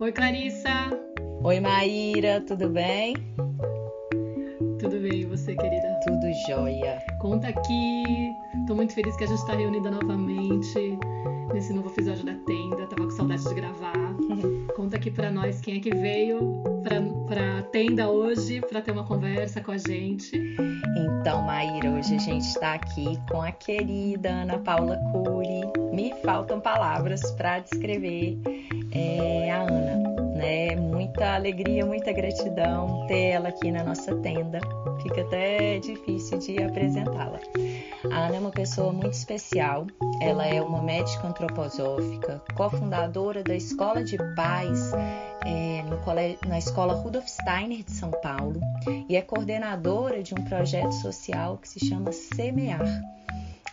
Oi, Clarissa. Oi, Maíra, tudo bem? Tudo bem, e você, querida? Tudo jóia. Conta aqui. Tô muito feliz que a gente tá reunida novamente nesse novo episódio da Tenda. Tava com saudade de gravar. Conta aqui pra nós quem é que veio pra Tenda hoje pra ter uma conversa com a gente. Então, Maíra, hoje a gente está aqui com a querida Ana Paula Cury. Me faltam palavras para descrever a Ana, né? Muita alegria, muita gratidão ter ela aqui na nossa tenda. Fica até difícil de apresentá-la. A Ana é uma pessoa muito especial. Ela é uma médica antroposófica, cofundadora da Escola de Paz na Escola Rudolf Steiner de São Paulo e é coordenadora de um projeto social que se chama Semear.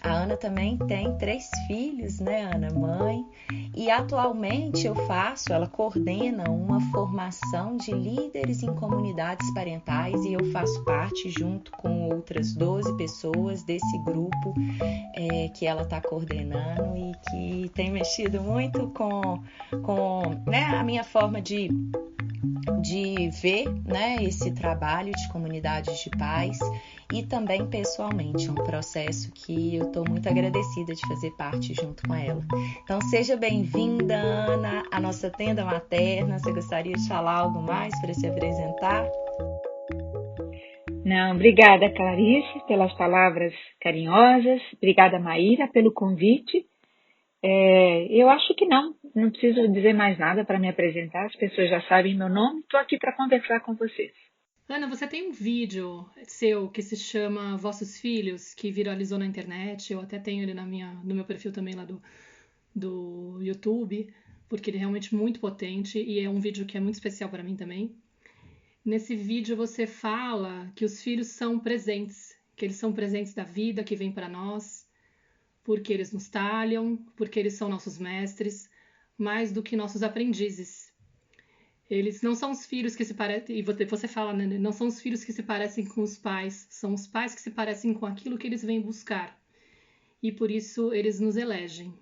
A Ana também tem 3 filhos, né, Ana? Mãe. E atualmente ela coordena uma formação de líderes em comunidades parentais e eu faço parte, junto com outras 12 pessoas, desse grupo que ela está coordenando e que tem mexido muito com a minha forma de ver, né, esse trabalho de comunidades de paz e também pessoalmente, um processo que eu estou muito agradecida de fazer parte junto com ela. Então seja bem-vinda, Ana, à nossa tenda materna. Você gostaria de falar algo mais para se apresentar? Não, obrigada, Clarice, pelas palavras carinhosas. Obrigada, Maíra, pelo convite. Eu acho que não preciso dizer mais nada para me apresentar, as pessoas já sabem meu nome, estou aqui para conversar com vocês. Ana, você tem um vídeo seu que se chama Vossos Filhos, que viralizou na internet. Eu até tenho ele no meu perfil também lá do YouTube, porque ele é realmente muito potente e é um vídeo que é muito especial para mim também. Nesse vídeo você fala que os filhos são presentes, que eles são presentes da vida que vem para nós, porque eles nos talham, porque eles são nossos mestres, mais do que nossos aprendizes. Eles não são os filhos que se parecem, e você fala, né? Não são os filhos que se parecem com os pais, são os pais que se parecem com aquilo que eles vêm buscar. E por isso eles nos elegem.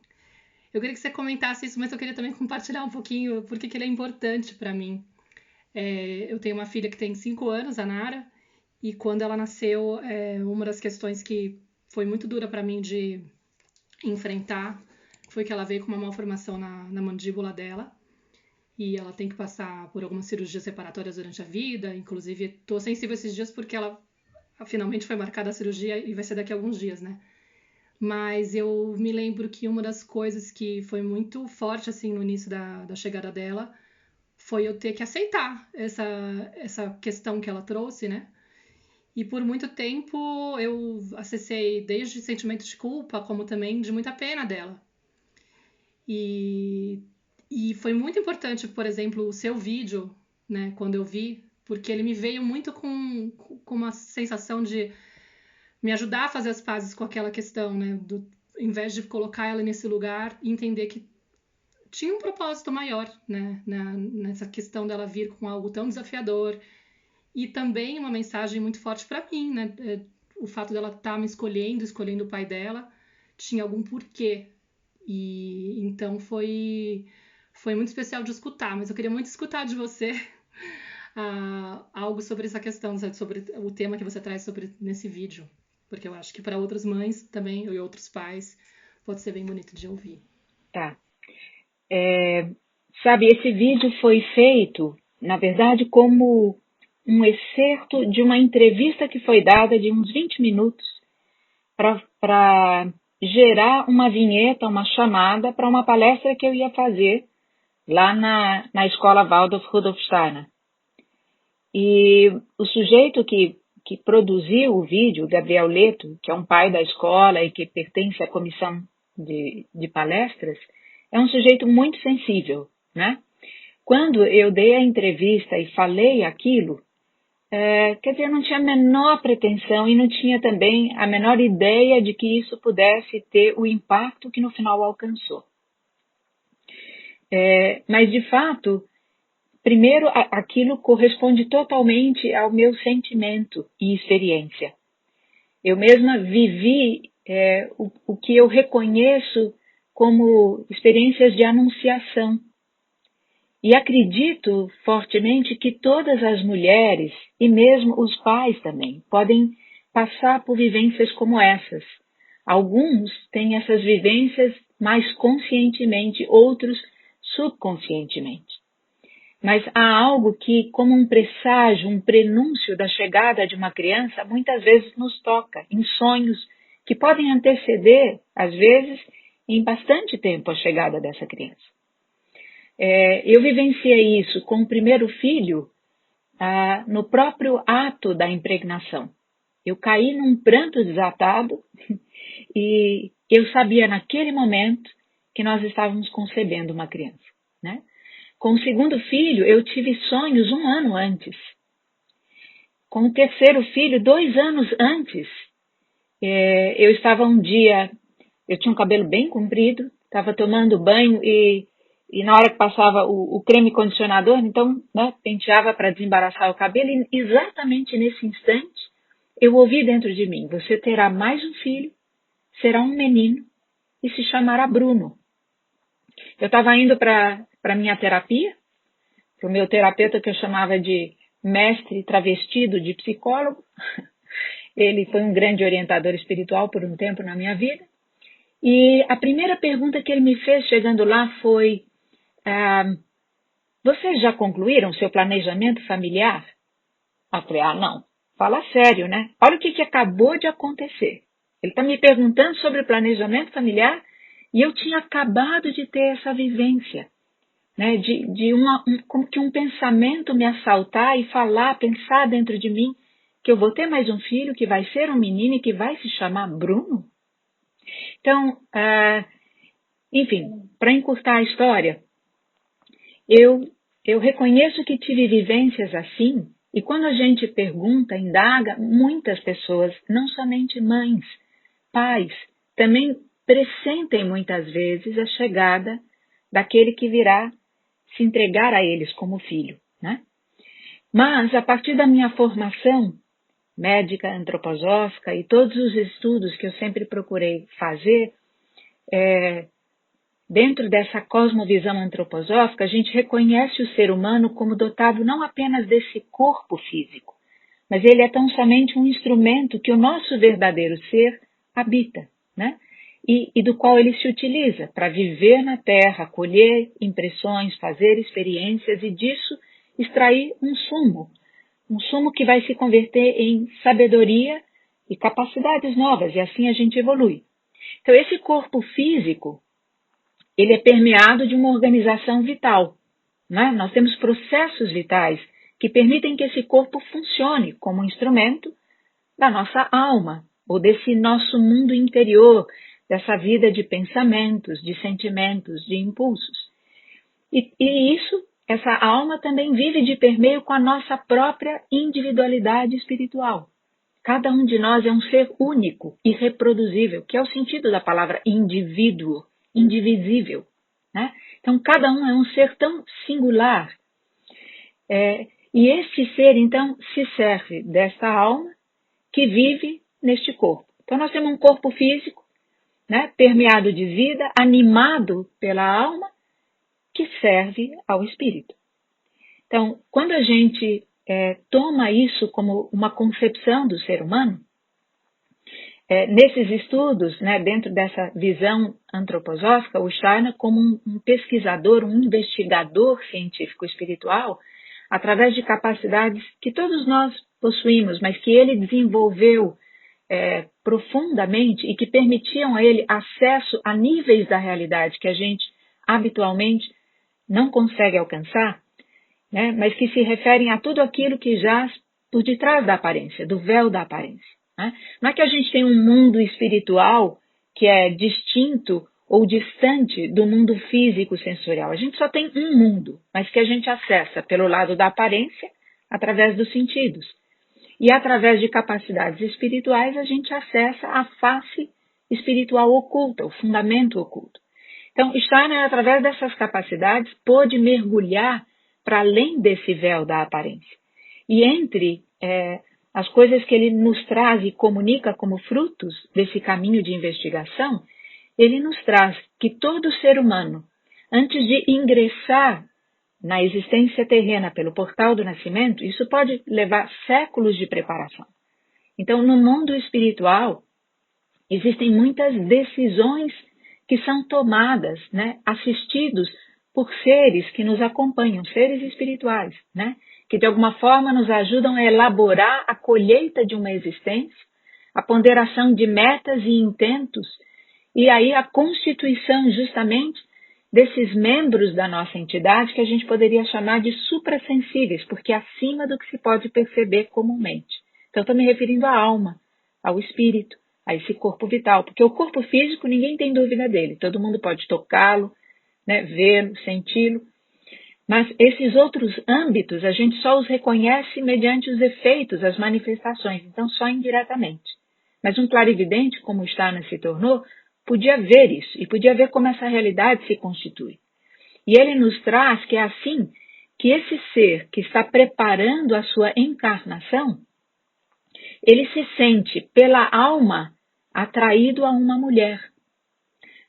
Eu queria que você comentasse isso, mas eu queria também compartilhar um pouquinho porque que ele é importante para mim. Eu tenho uma filha que tem 5 anos, a Nara, e quando ela nasceu, uma das questões que foi muito dura para mim de enfrentar foi que ela veio com uma malformação na mandíbula dela. E ela tem que passar por algumas cirurgias reparatórias durante a vida. Inclusive, estou sensível esses dias porque ela finalmente foi marcada a cirurgia e vai ser daqui a alguns dias, né? Mas eu me lembro que uma das coisas que foi muito forte, assim, no início da chegada dela, foi eu ter que aceitar essa questão que ela trouxe, né? E por muito tempo eu acessei desde sentimento de culpa, como também de muita pena dela. E foi muito importante, por exemplo, o seu vídeo, né, quando eu vi, porque ele me veio muito com uma sensação de me ajudar a fazer as pazes com aquela questão, né, em vez de colocar ela nesse lugar e entender que tinha um propósito maior, né, nessa questão dela vir com algo tão desafiador e também uma mensagem muito forte para mim, né, o fato dela estar me escolhendo o pai dela, tinha algum porquê. E então foi muito especial de escutar, mas eu queria muito escutar de você algo sobre essa questão, sobre o tema que você traz nesse vídeo, porque eu acho que para outras mães também e outros pais pode ser bem bonito de ouvir. Tá. Sabe, esse vídeo foi feito, na verdade, como um excerto de uma entrevista que foi dada de uns 20 minutos para gerar uma vinheta, uma chamada para uma palestra que eu ia fazer lá na escola Waldorf Rudolf Steiner. E o sujeito que produziu o vídeo, Gabriel Leto, que é um pai da escola e que pertence à comissão de palestras, é um sujeito muito sensível, né? Quando eu dei a entrevista e falei aquilo, quer dizer, eu não tinha a menor pretensão e não tinha também a menor ideia de que isso pudesse ter o impacto que no final alcançou. Mas, de fato, primeiro, aquilo corresponde totalmente ao meu sentimento e experiência. Eu mesma vivi o que eu reconheço como experiências de anunciação. E acredito fortemente que todas as mulheres, e mesmo os pais também, podem passar por vivências como essas. Alguns têm essas vivências mais conscientemente, outros subconscientemente. Mas há algo que, como um presságio, um prenúncio da chegada de uma criança, muitas vezes nos toca, em sonhos que podem anteceder, às vezes, em bastante tempo a chegada dessa criança. Eu vivenciei isso com o primeiro filho no próprio ato da impregnação. Eu caí num pranto desatado e eu sabia naquele momento que nós estávamos concebendo uma criança, né? Com o segundo filho, eu tive sonhos 1 ano antes. Com o terceiro filho, 2 anos antes. Eu estava um dia, eu tinha um cabelo bem comprido, estava tomando banho e na hora que passava o creme condicionador, então, né, penteava para desembaraçar o cabelo e exatamente nesse instante eu ouvi dentro de mim: você terá mais um filho, será um menino e se chamará Bruno. Eu estava indo para a minha terapia, para o meu terapeuta que eu chamava de mestre travestido de psicólogo. Ele foi um grande orientador espiritual por um tempo na minha vida. E a primeira pergunta que ele me fez chegando lá foi: vocês já concluíram seu planejamento familiar? Eu falei: não, fala sério, né? Olha o que acabou de acontecer. Ele está me perguntando sobre o planejamento familiar e eu tinha acabado de ter essa vivência, né? Como que um pensamento me assaltar e pensar dentro de mim que eu vou ter mais um filho, que vai ser um menino e que vai se chamar Bruno. Então, enfim, para encurtar a história, eu reconheço que tive vivências assim, e quando a gente pergunta, indaga, muitas pessoas, não somente mães, pais, também pressentem muitas vezes a chegada daquele que virá se entregar a eles como filho, né? Mas, a partir da minha formação médica, antroposófica e todos os estudos que eu sempre procurei fazer, dentro dessa cosmovisão antroposófica, a gente reconhece o ser humano como dotado não apenas desse corpo físico, mas ele é tão somente um instrumento que o nosso verdadeiro ser habita, né? E do qual ele se utiliza para viver na Terra, colher impressões, fazer experiências e disso extrair um sumo que vai se converter em sabedoria e capacidades novas, e assim a gente evolui. Então, esse corpo físico, ele é permeado de uma organização vital, né? Nós temos processos vitais que permitem que esse corpo funcione como um instrumento da nossa alma, ou desse nosso mundo interior, dessa vida de pensamentos, de sentimentos, de impulsos. E essa alma também vive de permeio com a nossa própria individualidade espiritual. Cada um de nós é um ser único, irreproduzível, que é o sentido da palavra indivíduo, indivisível, né? Então, cada um é um ser tão singular. E esse ser, então, se serve desta alma que vive neste corpo. Então, nós temos um corpo físico, né, permeado de vida, animado pela alma, que serve ao espírito. Então, quando a gente toma isso como uma concepção do ser humano, nesses estudos, né, dentro dessa visão antroposófica, o Steiner, como um pesquisador, um investigador científico espiritual, através de capacidades que todos nós possuímos, mas que ele desenvolveu profundamente e que permitiam a ele acesso a níveis da realidade que a gente habitualmente não consegue alcançar, né, mas que se referem a tudo aquilo que jaz por detrás da aparência, do véu da aparência, né? Não é que a gente tem um mundo espiritual que é distinto ou distante do mundo físico sensorial. A gente só tem um mundo, mas que a gente acessa pelo lado da aparência, através dos sentidos. E através de capacidades espirituais a gente acessa a face espiritual oculta, o fundamento oculto. Então, Steiner, através dessas capacidades, pôde mergulhar para além desse véu da aparência. E entre as coisas que ele nos traz e comunica como frutos desse caminho de investigação, ele nos traz que todo ser humano, antes de ingressar na existência terrena pelo portal do nascimento, isso pode levar séculos de preparação. Então, no mundo espiritual, existem muitas decisões que são tomadas, né, assistidos por seres que nos acompanham, seres espirituais, né, que de alguma forma nos ajudam a elaborar a colheita de uma existência, a ponderação de metas e intentos, e aí a constituição justamente desses membros da nossa entidade que a gente poderia chamar de suprassensíveis, porque é acima do que se pode perceber comumente. Então, estou me referindo à alma, ao espírito, a esse corpo vital, porque o corpo físico ninguém tem dúvida dele, todo mundo pode tocá-lo, né, vê-lo, senti-lo, mas esses outros âmbitos a gente só os reconhece mediante os efeitos, as manifestações, então só indiretamente. Mas um clarividente, como o Steiner se tornou, podia ver isso e podia ver como essa realidade se constitui. E ele nos traz que é assim que esse ser que está preparando a sua encarnação, ele se sente pela alma atraído a uma mulher,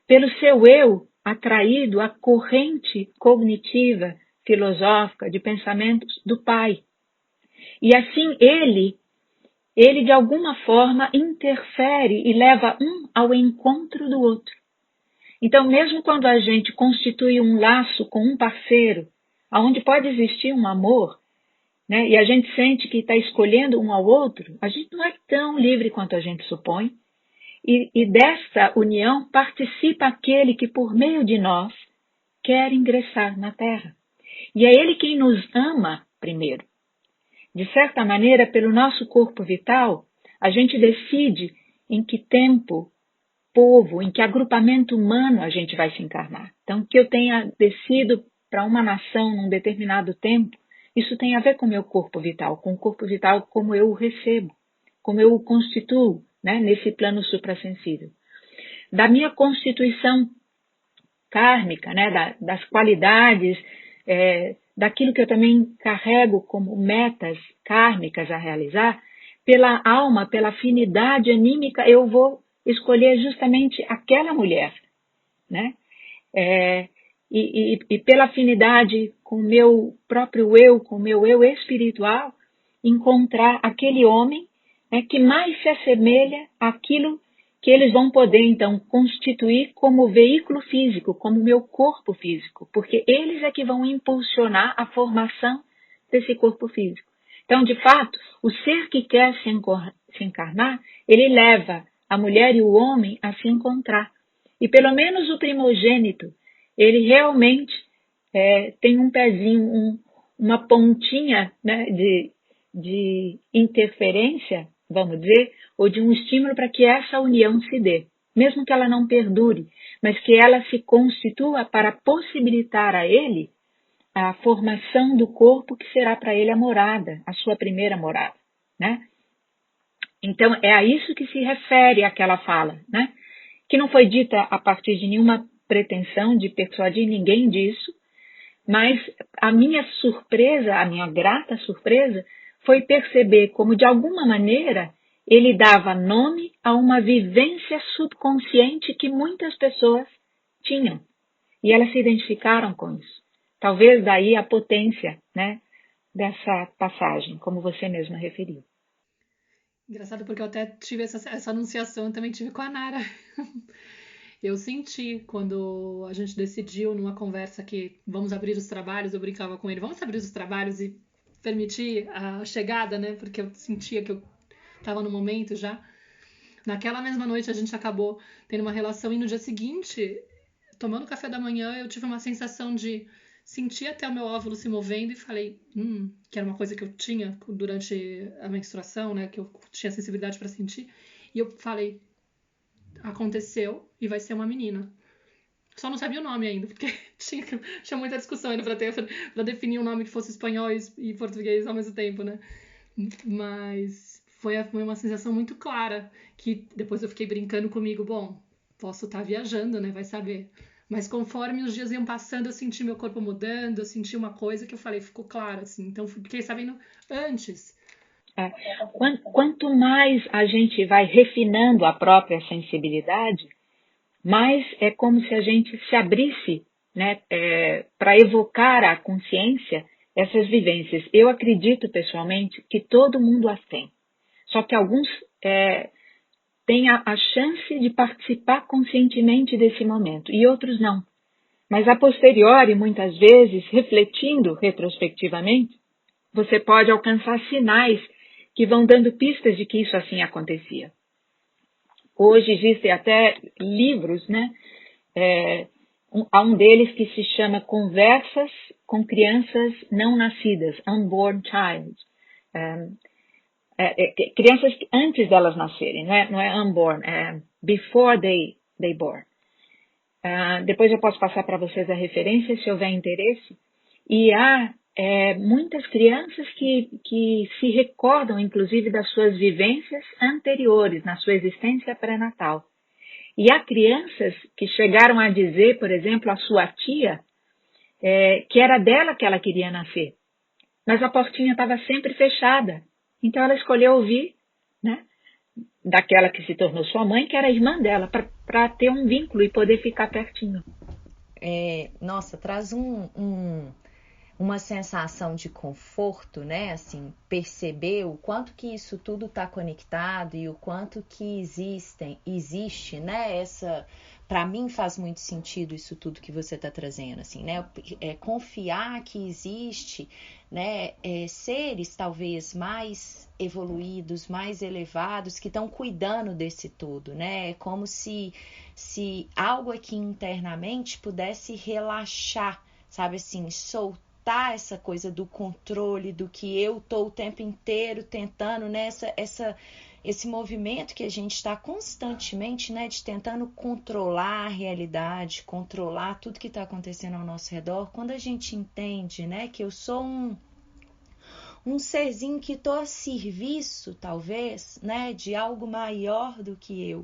pelo seu eu atraído à corrente cognitiva, filosófica, de pensamentos do pai. E assim ele de alguma forma interfere e leva um ao encontro do outro. Então, mesmo quando a gente constitui um laço com um parceiro, onde pode existir um amor, né, e a gente sente que está escolhendo um ao outro, a gente não é tão livre quanto a gente supõe, e dessa união participa aquele que, por meio de nós, quer ingressar na Terra. E é ele quem nos ama primeiro. De certa maneira, pelo nosso corpo vital, a gente decide em que tempo, povo, em que agrupamento humano a gente vai se encarnar. Então, que eu tenha descido para uma nação num determinado tempo, isso tem a ver com o meu corpo vital, com o corpo vital como eu o recebo, como eu o constituo, né, nesse plano suprassensível. Da minha constituição kármica, né, das qualidades, daquilo que eu também carrego como metas kármicas a realizar, pela alma, pela afinidade anímica, eu vou escolher justamente aquela mulher, né? E pela afinidade com o meu próprio eu, com o meu eu espiritual, encontrar aquele homem, né, que mais se assemelha àquilo que eles vão poder, então, constituir como veículo físico, como meu corpo físico, porque eles é que vão impulsionar a formação desse corpo físico. Então, de fato, o ser que quer se encarnar, ele leva a mulher e o homem a se encontrar. E pelo menos o primogênito, ele realmente tem um pezinho, uma pontinha, né, de interferência, vamos dizer, ou de um estímulo para que essa união se dê, mesmo que ela não perdure, mas que ela se constitua para possibilitar a ele a formação do corpo que será para ele a morada, a sua primeira morada, né? Então, é a isso que se refere aquela fala, né? Que não foi dita a partir de nenhuma pretensão de persuadir ninguém disso, mas a minha surpresa, a minha grata surpresa, foi perceber como, de alguma maneira, ele dava nome a uma vivência subconsciente que muitas pessoas tinham. E elas se identificaram com isso. Talvez daí a potência, né, dessa passagem, como você mesma referiu. Engraçado porque eu até tive essa anunciação, eu também tive com a Nara. Eu senti quando a gente decidiu numa conversa que vamos abrir os trabalhos, eu brincava com ele, vamos abrir os trabalhos e permitir a chegada, né? Porque eu sentia que eu estava no momento já. Naquela mesma noite a gente acabou tendo uma relação e no dia seguinte, tomando café da manhã, eu tive uma sensação de sentir até o meu óvulo se movendo e falei, que era uma coisa que eu tinha durante a menstruação, né? Que eu tinha sensibilidade para sentir. E eu falei, aconteceu e vai ser uma menina. Só não sabia o nome ainda, porque tinha muita discussão ainda para definir um nome que fosse espanhol e português ao mesmo tempo, né? Mas foi uma sensação muito clara, que depois eu fiquei brincando comigo, bom, posso estar viajando, né? Vai saber. Mas conforme os dias iam passando, eu senti meu corpo mudando, eu senti uma coisa que eu falei, ficou claro, assim. Então, fiquei sabendo antes. Quanto mais a gente vai refinando a própria sensibilidade, mais é como se a gente se abrisse né, para evocar à consciência essas vivências. Eu acredito, pessoalmente, que todo mundo as tem. Só que alguns têm a chance de participar conscientemente desse momento e outros não. Mas a posteriori, muitas vezes, refletindo retrospectivamente, você pode alcançar sinais que vão dando pistas de que isso assim acontecia. Hoje existem até livros, né? Há um deles que se chama Conversas com Crianças Não Nascidas, Unborn Child. Crianças antes delas nascerem, não é unborn, é before they born. Depois eu posso passar para vocês a referência, se houver interesse. E há muitas crianças que se recordam, inclusive, das suas vivências anteriores, na sua existência pré-natal. E há crianças que chegaram a dizer, por exemplo, à sua tia, que era dela que ela queria nascer. Mas a portinha estava sempre fechada. Então ela escolheu ouvir, né, daquela que se tornou sua mãe, que era irmã dela, para ter um vínculo e poder ficar pertinho. Nossa, traz uma sensação de conforto, né? Assim, perceber o quanto que isso tudo está conectado e o quanto que existe, né? Para mim faz muito sentido isso tudo que você está trazendo, assim, né? Confiar que existe, né? Seres talvez mais evoluídos, mais elevados, que estão cuidando desse todo, né? É como se algo aqui internamente pudesse relaxar, sabe assim, soltar essa coisa do controle, do que eu tô o tempo inteiro tentando, né? Esse movimento que a gente está constantemente, né, de tentando controlar a realidade, controlar tudo que está acontecendo ao nosso redor. Quando a gente entende, né, que eu sou um serzinho que estou a serviço, talvez, né, de algo maior do que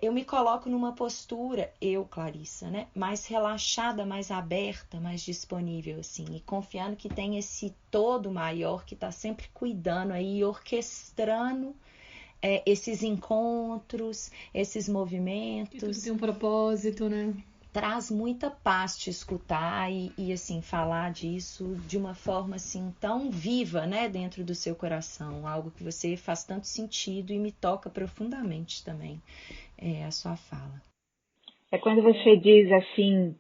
eu me coloco numa postura, Clarissa, né, mais relaxada, mais aberta, mais disponível, assim, e confiando que tem esse todo maior que está sempre cuidando aí, orquestrando esses encontros, esses movimentos. E tudo tem um propósito, né? Traz muita paz te escutar e assim, falar disso de uma forma assim tão viva, né, dentro do seu coração, algo que você faz tanto sentido e me toca profundamente também, a sua fala. É quando você diz assim,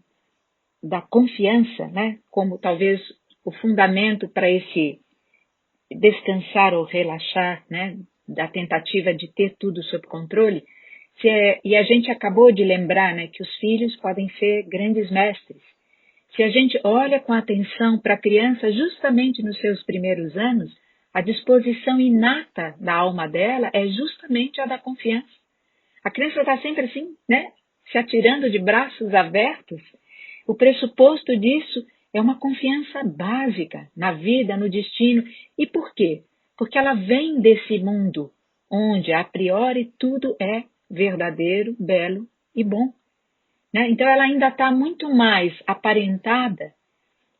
da confiança, né, como talvez o fundamento para esse descansar ou relaxar, né, da tentativa de ter tudo sob controle. E a gente acabou de lembrar, né, que os filhos podem ser grandes mestres. Se a gente olha com atenção para a criança justamente nos seus primeiros anos, a disposição inata da alma dela é justamente a da confiança. A criança está sempre assim, né, se atirando de braços abertos. O pressuposto disso é uma confiança básica na vida, no destino. E por quê? Porque ela vem desse mundo onde, a priori, tudo é verdadeiro, belo e bom. Né? Então, ela ainda está muito mais aparentada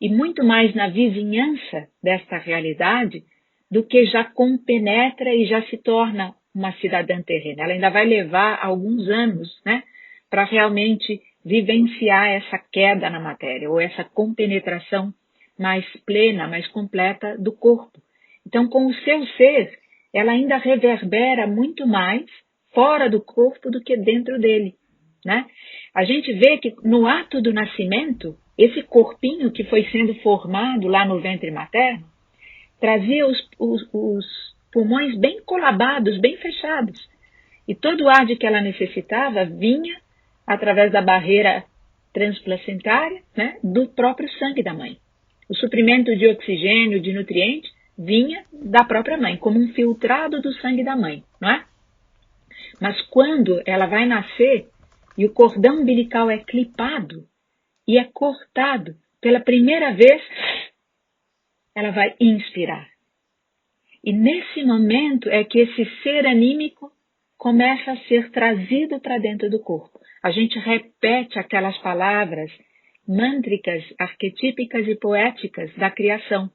e muito mais na vizinhança desta realidade do que já compenetra e já se torna uma cidadã terrena. Ela ainda vai levar alguns anos, né, para realmente vivenciar essa queda na matéria, ou essa compenetração mais plena, mais completa do corpo. Então, com o seu ser, ela ainda reverbera muito mais fora do corpo do que dentro dele, né? A gente vê que no ato do nascimento, esse corpinho que foi sendo formado lá no ventre materno, trazia os pulmões bem colabados, bem fechados. E todo o ar de que ela necessitava vinha através da barreira transplacentária, né, do próprio sangue da mãe. O suprimento de oxigênio, de nutrientes, vinha da própria mãe, como um filtrado do sangue da mãe, não é? Mas quando ela vai nascer e o cordão umbilical é clipado e é cortado, pela primeira vez, ela vai inspirar. E nesse momento é que esse ser anímico começa a ser trazido para dentro do corpo. A gente repete aquelas palavras mântricas, arquetípicas e poéticas da criação.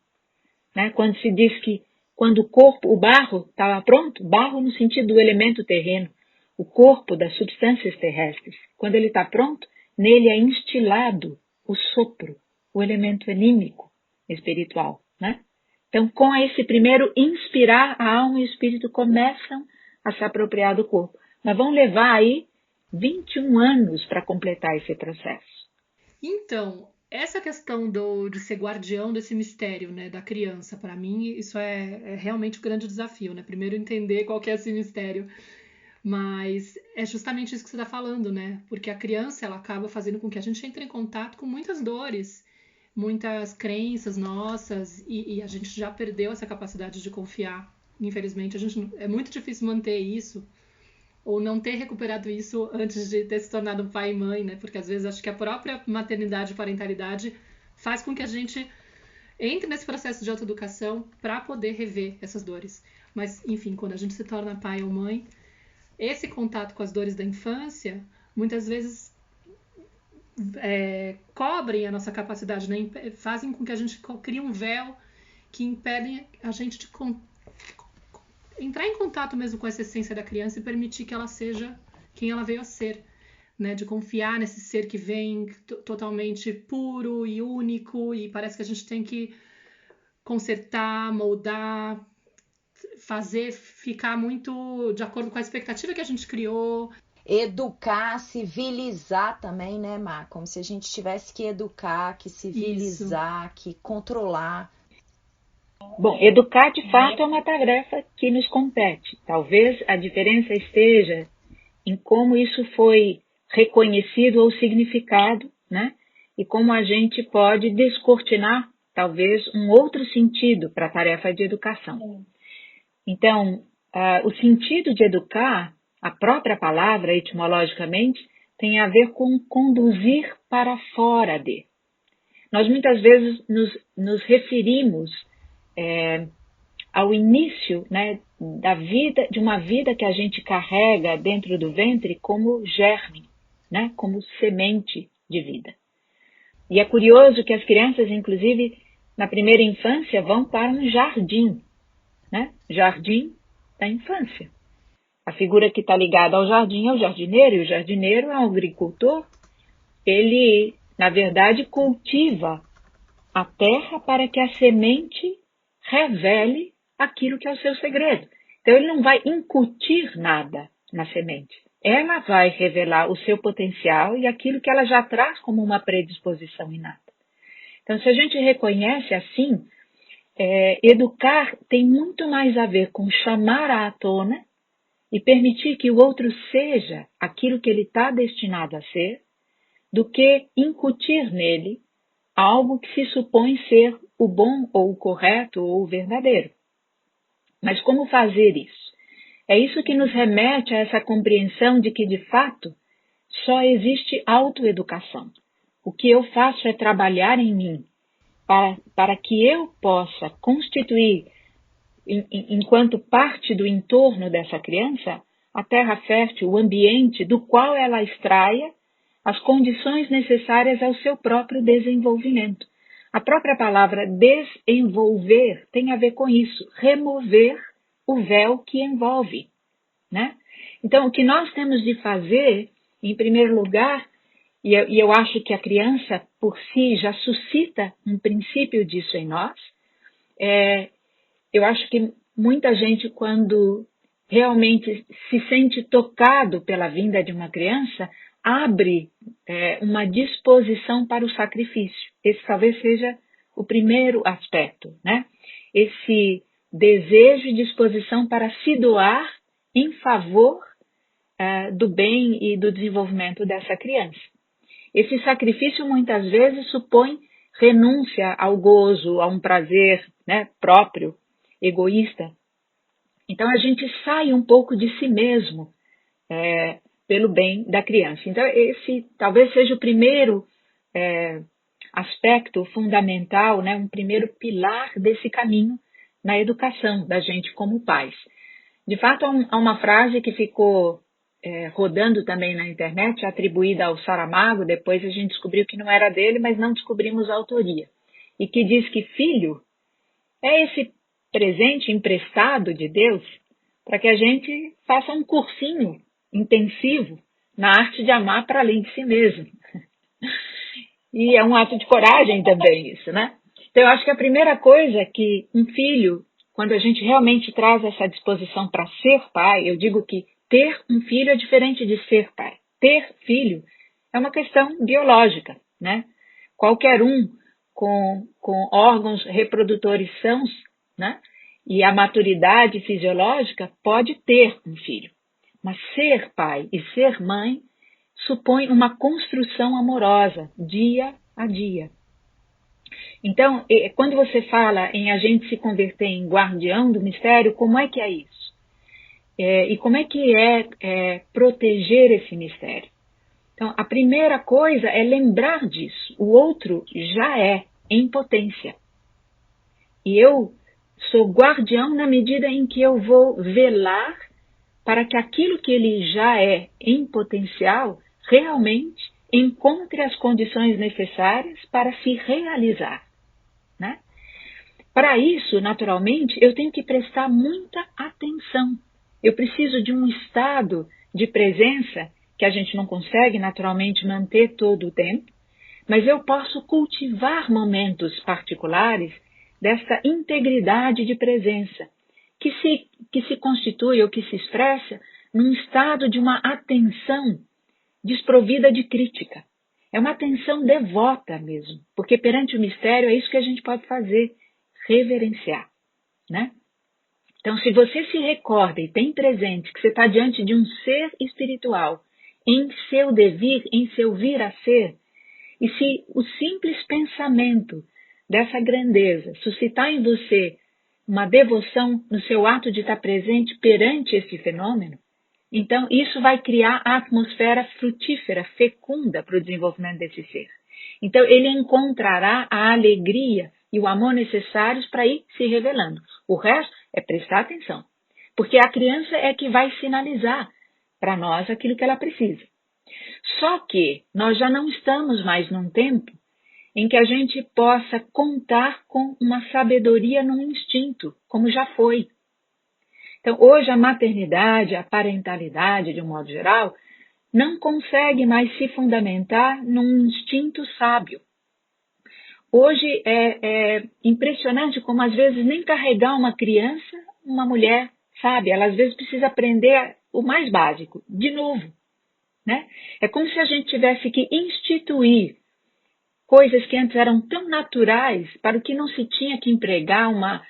Né? Quando se diz que quando o barro estava pronto, barro no sentido do elemento terreno, o corpo das substâncias terrestres, quando ele está pronto, nele é instilado o sopro, o elemento anímico espiritual, né? Então, com esse primeiro inspirar, a alma e o espírito começam a se apropriar do corpo. Mas vão levar aí 21 anos para completar esse processo. Então, essa questão de ser guardião desse mistério, né, da criança, para mim, isso é realmente um grande desafio, né? Primeiro entender qual que é esse mistério. Mas é justamente isso que você está falando, né? Porque a criança, ela acaba fazendo com que a gente entre em contato com muitas dores, muitas crenças nossas, e a gente já perdeu essa capacidade de confiar. Infelizmente, é muito difícil manter isso, ou não ter recuperado isso antes de ter se tornado pai e mãe, né? Porque às vezes acho que a própria maternidade e parentalidade faz com que a gente entre nesse processo de autoeducação para poder rever essas dores. Mas, enfim, quando a gente se torna pai ou mãe, esse contato com as dores da infância, muitas vezes cobrem a nossa capacidade, né? Fazem com que a gente crie um véu que impedem a gente de entrar em contato mesmo com essa essência da criança e permitir que ela seja quem ela veio a ser, né? De confiar nesse ser que vem totalmente puro e único, e parece que a gente tem que consertar, moldar, fazer ficar muito de acordo com a expectativa que a gente criou. Educar, civilizar também, né, Má? Como se a gente tivesse que educar, que civilizar, isso, que controlar. Bom, educar de fato é uma tarefa que nos compete. Talvez a diferença esteja em como isso foi reconhecido ou significado, né? E como a gente pode descortinar, talvez, um outro sentido para a tarefa de educação. Então, o sentido de educar, a própria palavra, etimologicamente, tem a ver com conduzir para fora de. Nós muitas vezes nos referimos ao início, né, de uma vida que a gente carrega dentro do ventre como germe, né, como semente de vida. E é curioso que as crianças, inclusive, na primeira infância, vão para um jardim, né? Jardim da infância. A figura que está ligada ao jardim é o jardineiro, e o jardineiro é um agricultor. Ele, na verdade, cultiva a terra para que a semente revele aquilo que é o seu segredo. Então, ele não vai incutir nada na semente. Ela vai revelar o seu potencial e aquilo que ela já traz como uma predisposição inata. Então, se a gente reconhece assim, educar tem muito mais a ver com chamar à tona e permitir que o outro seja aquilo que ele está destinado a ser, do que incutir nele algo que se supõe ser o bom ou o correto ou o verdadeiro. Mas como fazer isso? É isso que nos remete a essa compreensão de que, de fato, só existe autoeducação. O que eu faço é trabalhar em mim para que eu possa constituir, enquanto parte do entorno dessa criança, a terra fértil, o ambiente do qual ela extraia as condições necessárias ao seu próprio desenvolvimento. A própria palavra desenvolver tem a ver com isso, remover o véu que envolve, né? Então, o que nós temos de fazer, em primeiro lugar, e eu acho que a criança por si já suscita um princípio disso em nós, eu acho que muita gente, quando realmente se sente tocado pela vinda de uma criança, abre uma disposição para o sacrifício. Esse talvez seja o primeiro aspecto, né? Esse desejo e disposição para se doar em favor do bem e do desenvolvimento dessa criança. Esse sacrifício muitas vezes supõe renúncia ao gozo, a um prazer, né, próprio, egoísta. Então a gente sai um pouco de si mesmo pelo bem da criança. Então esse talvez seja o primeiro aspecto fundamental, né, um primeiro pilar desse caminho na educação da gente como pais. De fato, há uma frase que ficou rodando também na internet, atribuída ao Saramago. Depois a gente descobriu que não era dele, mas não descobrimos a autoria. E que diz que filho é esse presente emprestado de Deus para que a gente faça um cursinho intensivo na arte de amar para além de si mesmo. E é um ato de coragem também isso, né? Então eu acho que a primeira coisa que um filho, quando a gente realmente traz essa disposição para ser pai, eu digo que ter um filho é diferente de ser pai. Ter filho é uma questão biológica, né? Qualquer um com órgãos reprodutores sãos, né? E a maturidade fisiológica pode ter um filho. Mas ser pai e ser mãe supõe uma construção amorosa, dia a dia. Então, quando você fala em a gente se converter em guardião do mistério, como é que é isso? E como é que é proteger esse mistério? Então, a primeira coisa é lembrar disso. O outro já é em potência. E eu sou guardião na medida em que eu vou velar para que aquilo que ele já é em potencial realmente encontre as condições necessárias para se realizar, né? Para isso, naturalmente, eu tenho que prestar muita atenção. Eu preciso de um estado de presença que a gente não consegue naturalmente manter todo o tempo, mas eu posso cultivar momentos particulares dessa integridade de presença, que se constitui ou que se expressa num estado de uma atenção desprovida de crítica. É uma atenção devota mesmo, porque perante o mistério é isso que a gente pode fazer, reverenciar, né? Então, se você se recorda e tem presente que você está diante de um ser espiritual, em seu devir, em seu vir a ser, e se o simples pensamento dessa grandeza suscitar em você uma devoção no seu ato de estar presente perante esse fenômeno, então isso vai criar a atmosfera frutífera, fecunda para o desenvolvimento desse ser. Então ele encontrará a alegria e o amor necessários para ir se revelando. O resto é prestar atenção, porque a criança é que vai sinalizar para nós aquilo que ela precisa. Só que nós já não estamos mais num tempo em que a gente possa contar com uma sabedoria num instinto, como já foi. Então, hoje a maternidade, a parentalidade, de um modo geral, não consegue mais se fundamentar num instinto sábio. Hoje é impressionante como às vezes nem carregar uma criança, uma mulher sabe, ela às vezes precisa aprender o mais básico, de novo, né? É como se a gente tivesse que instituir coisas que antes eram tão naturais, para o que não se tinha que empregar uma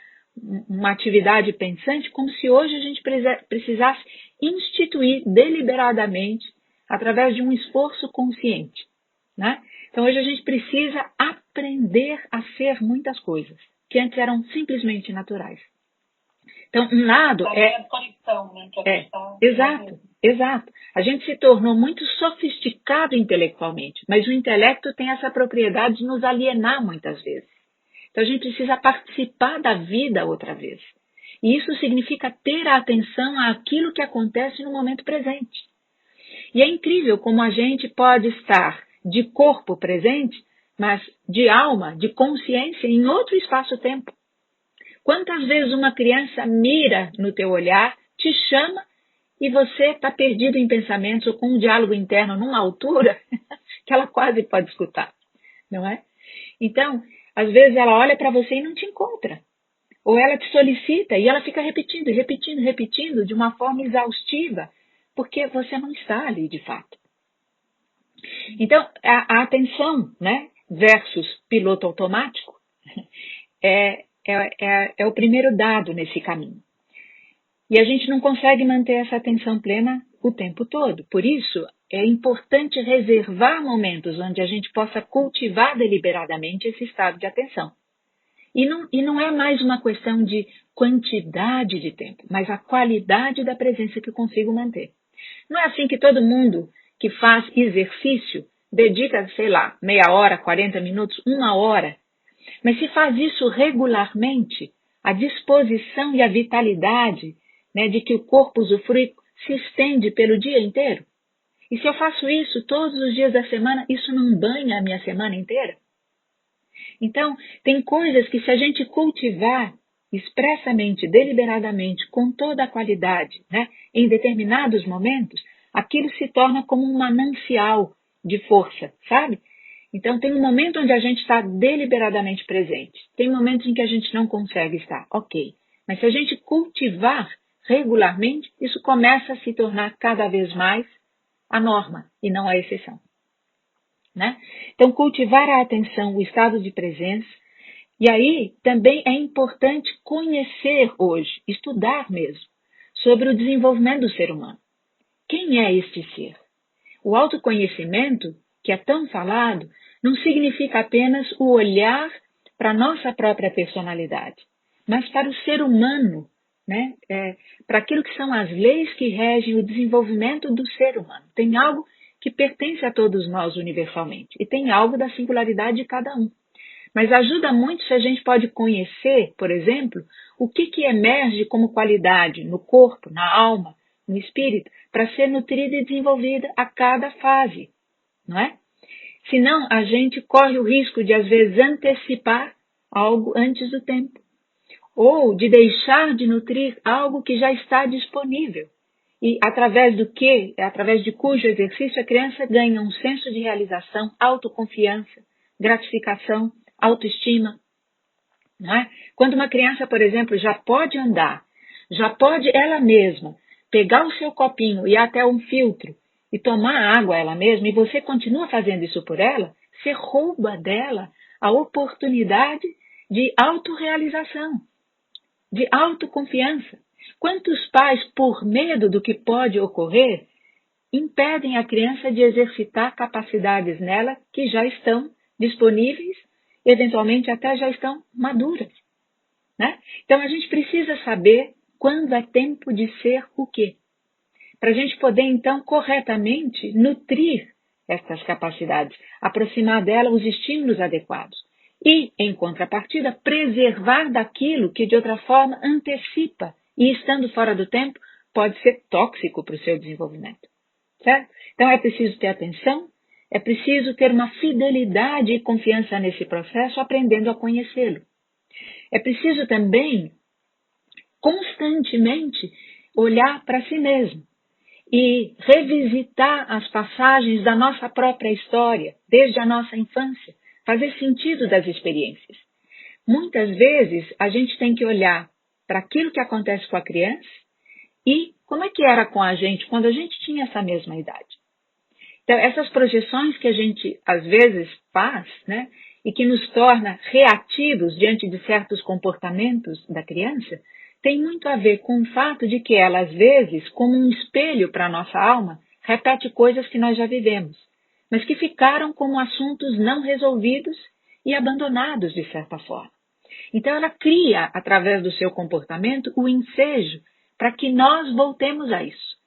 atividade pensante, como se hoje a gente precisasse instituir deliberadamente, através de um esforço consciente, né? Então hoje a gente precisa aprender a ser muitas coisas, que antes eram simplesmente naturais. Então, um lado a conexão, né? Exato. A gente se tornou muito sofisticado intelectualmente, mas o intelecto tem essa propriedade de nos alienar muitas vezes. Então a gente precisa participar da vida outra vez. E isso significa ter a atenção àquilo que acontece no momento presente. E é incrível como a gente pode estar de corpo presente, mas de alma, de consciência em outro espaço-tempo. Quantas vezes uma criança mira no teu olhar, te chama e você está perdido em pensamentos ou com um diálogo interno numa altura que ela quase pode escutar, não é? Então, às vezes ela olha para você e não te encontra. Ou ela te solicita e ela fica repetindo de uma forma exaustiva, porque você não está ali de fato. Então, a atenção, né, versus piloto automático é o primeiro dado nesse caminho. E a gente não consegue manter essa atenção plena o tempo todo. Por isso, é importante reservar momentos onde a gente possa cultivar deliberadamente esse estado de atenção. E não é mais uma questão de quantidade de tempo, mas a qualidade da presença que eu consigo manter. Não é assim que todo mundo que faz exercício dedica, sei lá, meia hora, 40 minutos, 1 hora. Mas se faz isso regularmente, a disposição e a vitalidade, né, de que o corpo usufrui se estende pelo dia inteiro. E se eu faço isso todos os dias da semana, isso não banha a minha semana inteira? Então, tem coisas que se a gente cultivar expressamente, deliberadamente, com toda a qualidade, né, em determinados momentos, aquilo se torna como um manancial de força, sabe? Então, tem um momento onde a gente está deliberadamente presente. Tem momentos em que a gente não consegue estar. Ok. Mas se a gente cultivar regularmente, isso começa a se tornar cada vez mais a norma e não a exceção. Né? Então, cultivar a atenção, o estado de presença. E aí, também é importante conhecer hoje, estudar mesmo, sobre o desenvolvimento do ser humano. Quem é este ser? O autoconhecimento, que é tão falado, não significa apenas o olhar para a nossa própria personalidade, mas para o ser humano, né? Para aquilo que são as leis que regem o desenvolvimento do ser humano. Tem algo que pertence a todos nós universalmente e tem algo da singularidade de cada um. Mas ajuda muito se a gente pode conhecer, por exemplo, o que emerge como qualidade no corpo, na alma, no espírito, para ser nutrida e desenvolvida a cada fase, não é? Senão, a gente corre o risco de, às vezes, antecipar algo antes do tempo. Ou de deixar de nutrir algo que já está disponível. E através de cujo exercício a criança ganha um senso de realização, autoconfiança, gratificação, autoestima. Não é? Quando uma criança, por exemplo, já pode andar, já pode ela mesma pegar o seu copinho e ir até um filtro e tomar água ela mesma, e você continua fazendo isso por ela, você rouba dela a oportunidade de autorrealização, de autoconfiança. Quantos pais, por medo do que pode ocorrer, impedem a criança de exercitar capacidades nela que já estão disponíveis, eventualmente até já estão maduras, né? Então a gente precisa saber quando é tempo de ser o quê? Para a gente poder, então, corretamente nutrir essas capacidades, aproximar dela os estímulos adequados e, em contrapartida, preservar daquilo que, de outra forma, antecipa e, estando fora do tempo, pode ser tóxico para o seu desenvolvimento. Certo? Então, é preciso ter atenção, é preciso ter uma fidelidade e confiança nesse processo, aprendendo a conhecê-lo. É preciso também, constantemente, olhar para si mesmo e revisitar as passagens da nossa própria história, desde a nossa infância, fazer sentido das experiências. Muitas vezes, a gente tem que olhar para aquilo que acontece com a criança e como é que era com a gente quando a gente tinha essa mesma idade. Então, essas projeções que a gente, às vezes, faz, né, e que nos torna reativos diante de certos comportamentos da criança, tem muito a ver com o fato de que ela, às vezes, como um espelho para a nossa alma, repete coisas que nós já vivemos, mas que ficaram como assuntos não resolvidos e abandonados, de certa forma. Então, ela cria, através do seu comportamento, o ensejo para que nós voltemos a isso,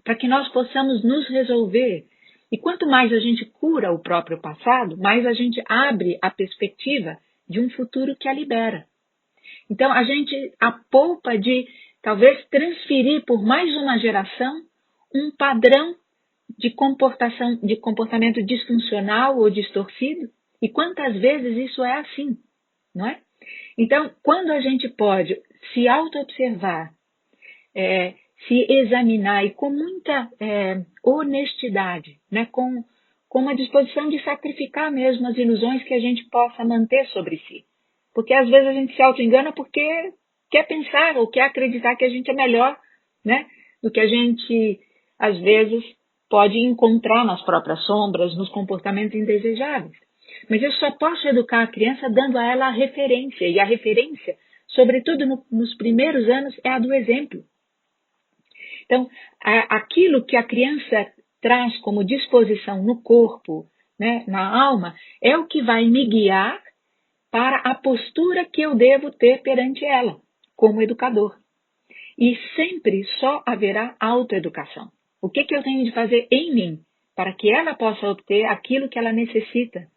para que nós possamos nos resolver. E quanto mais a gente cura o próprio passado, mais a gente abre a perspectiva de um futuro que a libera. Então, a gente apoupa de, talvez, transferir por mais uma geração um padrão de comportamento disfuncional ou distorcido. E quantas vezes isso é assim, não é? Então, quando a gente pode se auto-observar, se examinar e com muita honestidade, né, com uma disposição de sacrificar mesmo as ilusões que a gente possa manter sobre si. Porque às vezes a gente se auto-engana porque quer pensar ou quer acreditar que a gente é melhor, né, do que a gente, às vezes, pode encontrar nas próprias sombras, nos comportamentos indesejáveis. Mas eu só posso educar a criança dando a ela a referência. E a referência, sobretudo nos primeiros anos, é a do exemplo. Então, aquilo que a criança traz como disposição no corpo, né, na alma, é o que vai me guiar para a postura que eu devo ter perante ela, como educador. E sempre só haverá autoeducação. O que eu tenho de fazer em mim para que ela possa obter aquilo que ela necessita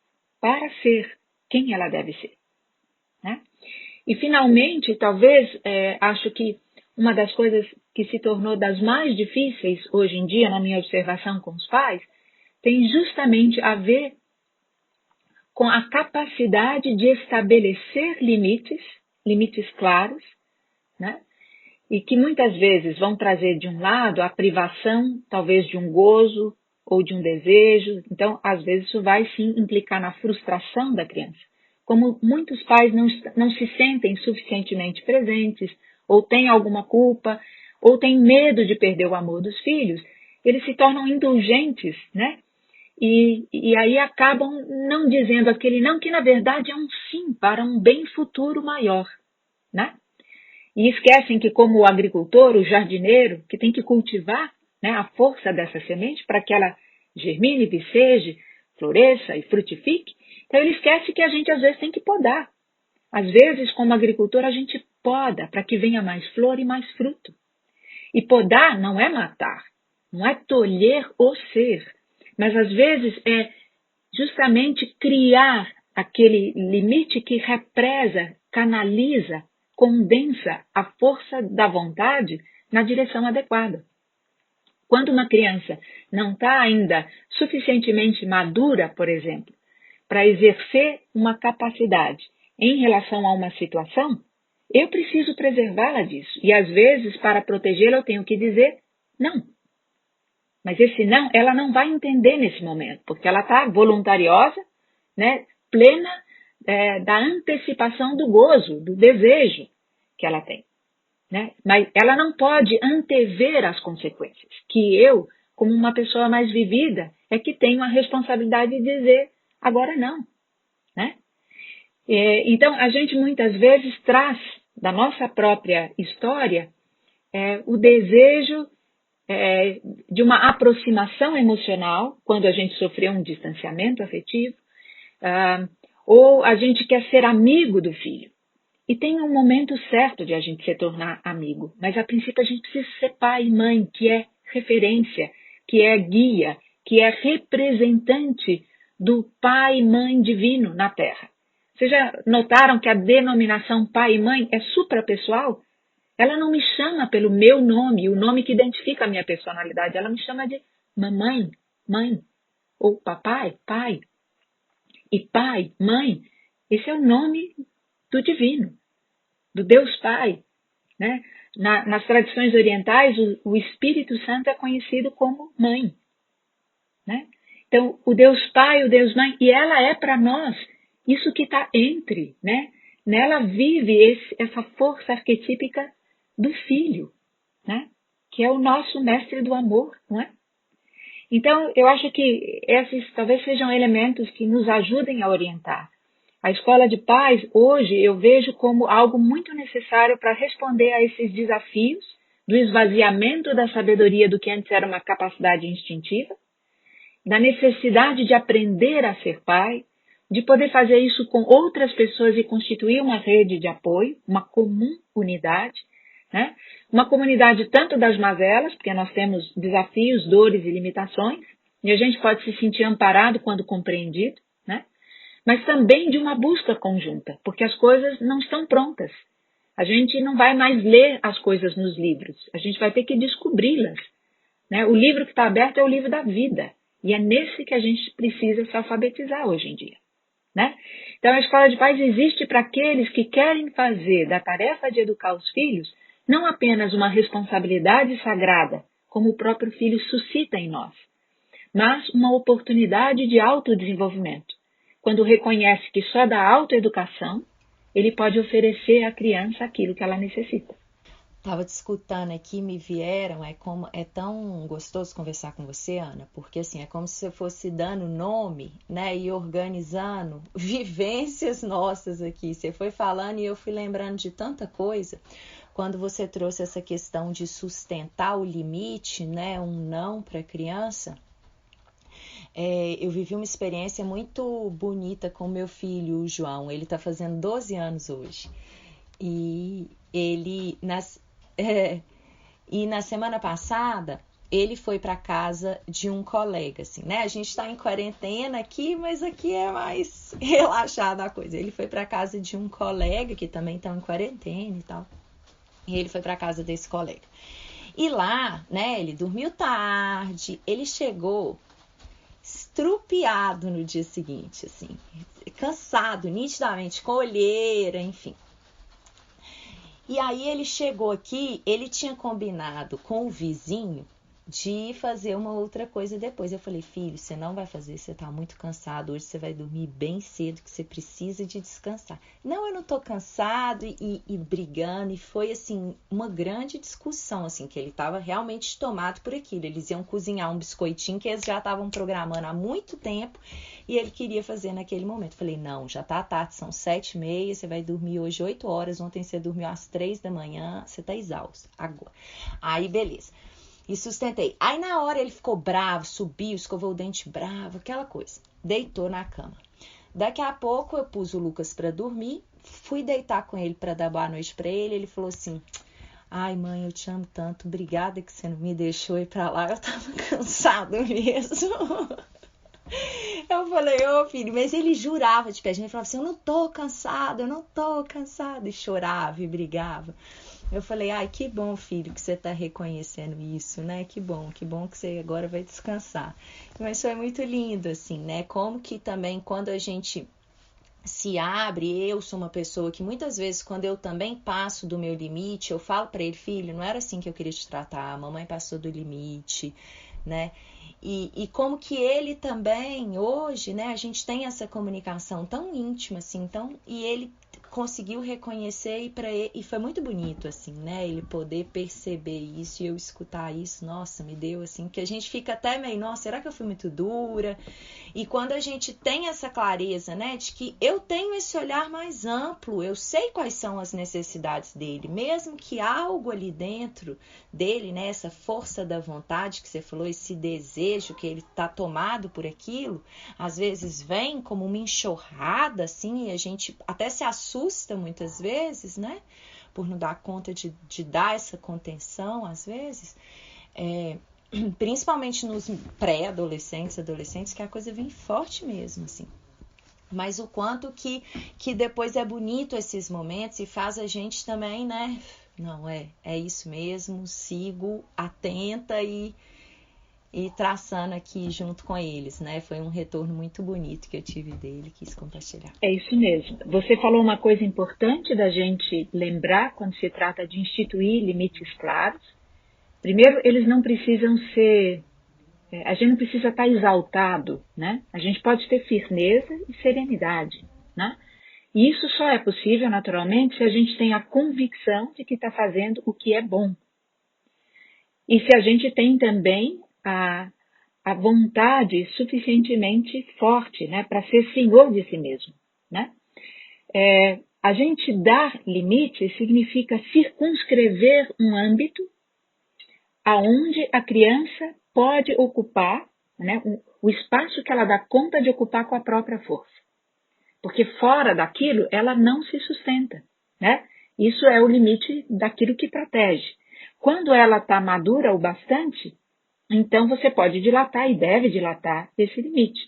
para ser quem ela deve ser, né? E, finalmente, talvez, acho que uma das coisas que se tornou das mais difíceis hoje em dia, na minha observação com os pais, tem justamente a ver com a capacidade de estabelecer limites claros, né? E que muitas vezes vão trazer, de um lado, a privação, talvez, de um gozo, ou de um desejo. Então, às vezes, isso vai sim implicar na frustração da criança. Como muitos pais não se sentem suficientemente presentes, ou têm alguma culpa, ou têm medo de perder o amor dos filhos, eles se tornam indulgentes, né? E aí acabam não dizendo aquele não, que na verdade é um sim para um bem futuro maior, né? E esquecem que, como o agricultor, o jardineiro, que tem que cultivar, né, a força dessa semente para que ela germine, viceje, floresça e frutifique, então ele esquece que a gente às vezes tem que podar. Às vezes, como agricultor, a gente poda para que venha mais flor e mais fruto. E podar não é matar, não é tolher o ser, mas às vezes é justamente criar aquele limite que represa, canaliza, condensa a força da vontade na direção adequada. Quando uma criança não está ainda suficientemente madura, por exemplo, para exercer uma capacidade em relação a uma situação, eu preciso preservá-la disso. E às vezes, para protegê-la, eu tenho que dizer não. Mas esse não, ela não vai entender nesse momento, porque ela está voluntariosa, né, plena da antecipação do gozo, do desejo que ela tem. Né? Mas ela não pode antever as consequências, que eu, como uma pessoa mais vivida, é que tenho a responsabilidade de dizer agora não. Né? Então, a gente muitas vezes traz da nossa própria história o desejo de uma aproximação emocional, quando a gente sofreu um distanciamento afetivo, ou a gente quer ser amigo do filho. E tem um momento certo de a gente se tornar amigo, mas a princípio a gente precisa ser pai e mãe, que é referência, que é guia, que é representante do pai e mãe divino na Terra. Vocês já notaram que a denominação pai e mãe é suprapessoal? Ela não me chama pelo meu nome, o nome que identifica a minha personalidade, ela me chama de mamãe, mãe, ou papai, pai. E pai, mãe, esse é o nome do divino, do Deus Pai. Né? Nas tradições orientais, o Espírito Santo é conhecido como mãe. Né? Então, o Deus Pai, o Deus Mãe, e ela é para nós isso que está entre. Né? Nela vive essa força arquetípica do Filho, né? Que é o nosso mestre do amor. Não é? Então, eu acho que esses talvez sejam elementos que nos ajudem a orientar. A escola de paz, hoje, eu vejo como algo muito necessário para responder a esses desafios do esvaziamento da sabedoria do que antes era uma capacidade instintiva, da necessidade de aprender a ser pai, de poder fazer isso com outras pessoas e constituir uma rede de apoio, uma comum unidade, né? Uma comunidade tanto das mazelas, porque nós temos desafios, dores e limitações, e a gente pode se sentir amparado quando compreendido, né? Mas também de uma busca conjunta, porque as coisas não estão prontas. A gente não vai mais ler as coisas nos livros, a gente vai ter que descobri-las. Né? O livro que está aberto é o livro da vida, e é nesse que a gente precisa se alfabetizar hoje em dia. Né? Então, a escola de paz existe para aqueles que querem fazer da tarefa de educar os filhos não apenas uma responsabilidade sagrada, como o próprio filho suscita em nós, mas uma oportunidade de autodesenvolvimento, quando reconhece que só da autoeducação ele pode oferecer à criança aquilo que ela necessita. Estava te escutando aqui, me vieram, é tão gostoso conversar com você, Ana, porque assim, é como se você fosse dando nome, né, e organizando vivências nossas aqui. Você foi falando e eu fui lembrando de tanta coisa. Quando você trouxe essa questão de sustentar o limite, né, um não para a criança, eu vivi uma experiência muito bonita com meu filho, o João. Ele está fazendo 12 anos hoje. E ele, na semana passada, ele foi para casa de um colega, assim, né? A gente está em quarentena aqui, mas aqui é mais relaxada a coisa. Ele foi para casa de um colega que também está em quarentena e tal. E ele foi para casa desse colega. E lá, né, ele dormiu tarde, ele chegou estrupiado no dia seguinte, assim, cansado, nitidamente, com olheira, enfim. E aí ele chegou aqui, ele tinha combinado com o vizinho de fazer uma outra coisa depois. Eu falei, filho, você não vai fazer, você tá muito cansado, hoje você vai dormir bem cedo, que você precisa de descansar. Não, eu não tô cansado e brigando, e foi assim, uma grande discussão, assim, que ele tava realmente tomado por aquilo. Eles iam cozinhar um biscoitinho que eles já estavam programando há muito tempo, e ele queria fazer naquele momento. Eu falei, não, já tá tarde, são 7h30, você vai dormir hoje 8 horas, ontem você dormiu às 3 da manhã, você tá exausto, agora. Aí, beleza. E sustentei. Aí na hora ele ficou bravo, subiu, escovou o dente bravo, aquela coisa. Deitou na cama. Daqui a pouco eu pus o Lucas pra dormir, fui deitar com ele pra dar boa noite pra ele. Ele falou assim, ai mãe, eu te amo tanto, obrigada que você não me deixou ir pra lá, eu tava cansado mesmo. Eu falei, ô filho, mas ele jurava de pé, a gente falava assim, eu não tô cansado, e chorava e brigava. Eu falei, ai, que bom, filho, que você tá reconhecendo isso, né? Que bom que você agora vai descansar. Mas foi muito lindo, assim, né? Como que também quando a gente se abre, eu sou uma pessoa que muitas vezes, quando eu também passo do meu limite, eu falo pra ele, filho, não era assim que eu queria te tratar, a mamãe passou do limite, né? E como que ele também, hoje, né, a gente tem essa comunicação tão íntima, assim, e ele conseguiu reconhecer e foi muito bonito, assim, né, ele poder perceber isso e eu escutar isso, nossa, me deu, assim, que a gente fica até meio, nossa, será que eu fui muito dura? E quando a gente tem essa clareza, né, de que eu tenho esse olhar mais amplo, eu sei quais são as necessidades dele, mesmo que algo ali dentro dele, né, essa força da vontade que você falou, esse desejo que ele está tomado por aquilo, às vezes vem como uma enxurrada, assim, e a gente até se assusta muitas vezes, né, por não dar conta de dar essa contenção, às vezes, principalmente nos pré-adolescentes, adolescentes, que a coisa vem forte mesmo, assim. Mas o quanto que depois é bonito esses momentos e faz a gente também, né? Não, é isso mesmo, sigo atenta e traçando aqui junto com eles, né? Foi um retorno muito bonito que eu tive dele, quis compartilhar. É isso mesmo. Você falou uma coisa importante da gente lembrar quando se trata de instituir limites claros. Primeiro, eles não precisam ser... A gente não precisa estar exaltado, né? A gente pode ter firmeza e serenidade, né? E isso só é possível, naturalmente, se a gente tem a convicção de que está fazendo o que é bom. E se a gente tem também a vontade suficientemente forte, né, para ser senhor de si mesmo, né? A gente dar limites significa circunscrever um âmbito aonde a criança pode ocupar, né, o espaço que ela dá conta de ocupar com a própria força. Porque fora daquilo, ela não se sustenta, né? Isso é o limite daquilo que protege. Quando ela está madura o bastante, então você pode dilatar e deve dilatar esse limite.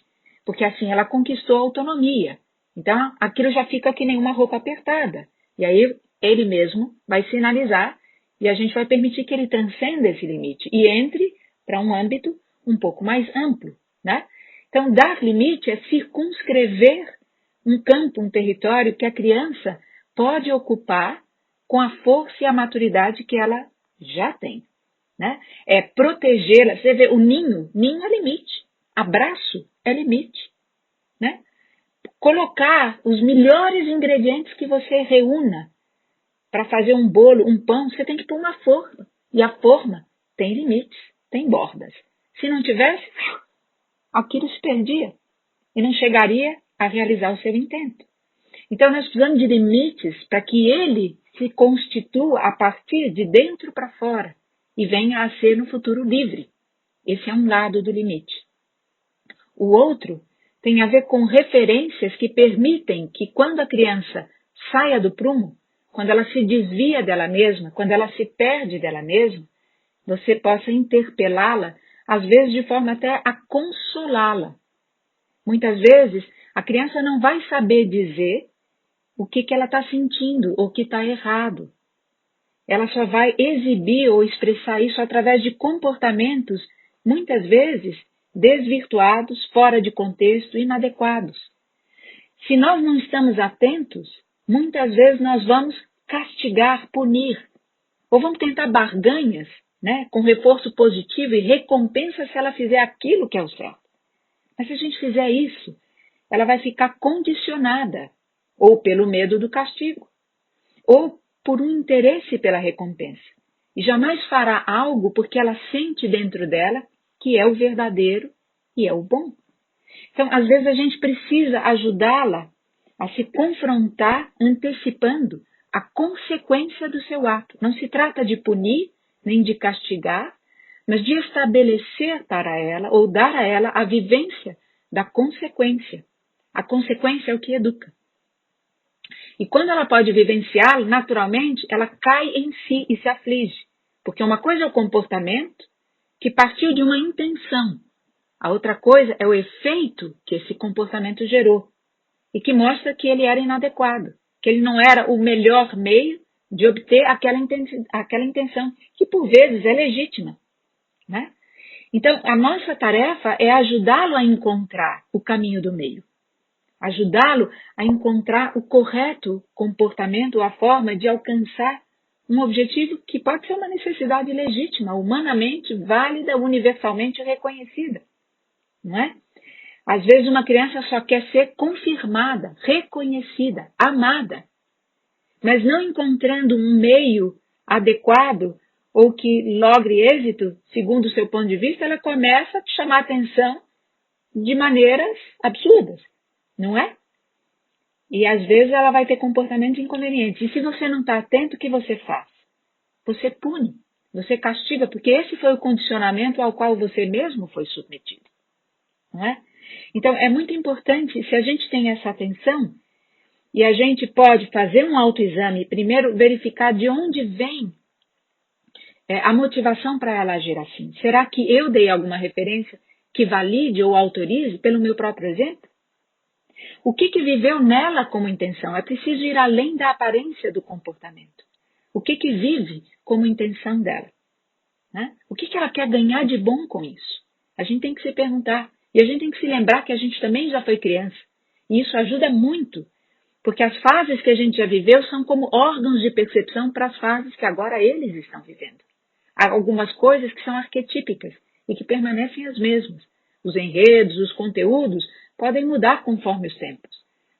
Porque assim ela conquistou a autonomia. Então aquilo já fica que nem uma roupa apertada. E aí ele mesmo vai sinalizar e a gente vai permitir que ele transcenda esse limite e entre para um âmbito um pouco mais amplo, né? Então dar limite é circunscrever um campo, um território que a criança pode ocupar com a força e a maturidade que ela já tem, né? É protegê-la. Você vê, o ninho é limite, abraço é limite, né? Colocar os melhores ingredientes que você reúna para fazer um bolo, um pão, você tem que pôr uma forma, e a forma tem limites, tem bordas. Se não tivesse, aquilo se perdia e não chegaria a realizar o seu intento. Então, nós precisamos de limites para que ele se constitua a partir de dentro para fora e venha a ser no futuro livre. Esse é um lado do limite. O outro tem a ver com referências que permitem que quando a criança saia do prumo, quando ela se desvia dela mesma, quando ela se perde dela mesma, você possa interpelá-la, às vezes de forma até a consolá-la. Muitas vezes, a criança não vai saber dizer o que ela está sentindo ou o que está errado. Ela só vai exibir ou expressar isso através de comportamentos, muitas vezes, desvirtuados, fora de contexto, inadequados. Se nós não estamos atentos, muitas vezes nós vamos castigar, punir, ou vamos tentar barganhas né, com reforço positivo e recompensa se ela fizer aquilo que é o certo. Mas se a gente fizer isso, ela vai ficar condicionada, ou pelo medo do castigo, ou por um interesse pela recompensa. E jamais fará algo porque ela sente dentro dela que é o verdadeiro e é o bom. Então, às vezes a gente precisa ajudá-la a se confrontar antecipando a consequência do seu ato. Não se trata de punir, nem de castigar, mas de estabelecer para ela ou dar a ela a vivência da consequência. A consequência é o que educa. E quando ela pode vivenciá-lo, naturalmente, ela cai em si e se aflige. Porque uma coisa é o comportamento que partiu de uma intenção. A outra coisa é o efeito que esse comportamento gerou e que mostra que ele era inadequado, que ele não era o melhor meio de obter aquela intenção, que por vezes é legítima, né? Então, a nossa tarefa é ajudá-lo a encontrar o caminho do meio, ajudá-lo a encontrar o correto comportamento, a forma de alcançar um objetivo que pode ser uma necessidade legítima, humanamente válida, universalmente reconhecida, não é? Às vezes uma criança só quer ser confirmada, reconhecida, amada, mas não encontrando um meio adequado ou que logre êxito, segundo o seu ponto de vista, ela começa a te chamar atenção de maneiras absurdas, não é? E às vezes ela vai ter comportamentos inconvenientes. E se você não está atento, o que você faz? Você pune, você castiga, porque esse foi o condicionamento ao qual você mesmo foi submetido, não é? Então, é muito importante, se a gente tem essa atenção, e a gente pode fazer um autoexame, primeiro verificar de onde vem a motivação para ela agir assim. Será que eu dei alguma referência que valide ou autorize pelo meu próprio exemplo? O que viveu nela como intenção? É preciso ir além da aparência do comportamento. O que vive como intenção dela? Né? O que ela quer ganhar de bom com isso? A gente tem que se perguntar. E a gente tem que se lembrar que a gente também já foi criança. E isso ajuda muito, porque as fases que a gente já viveu são como órgãos de percepção para as fases que agora eles estão vivendo. Há algumas coisas que são arquetípicas e que permanecem as mesmas. Os enredos, os conteúdos podem mudar conforme os tempos,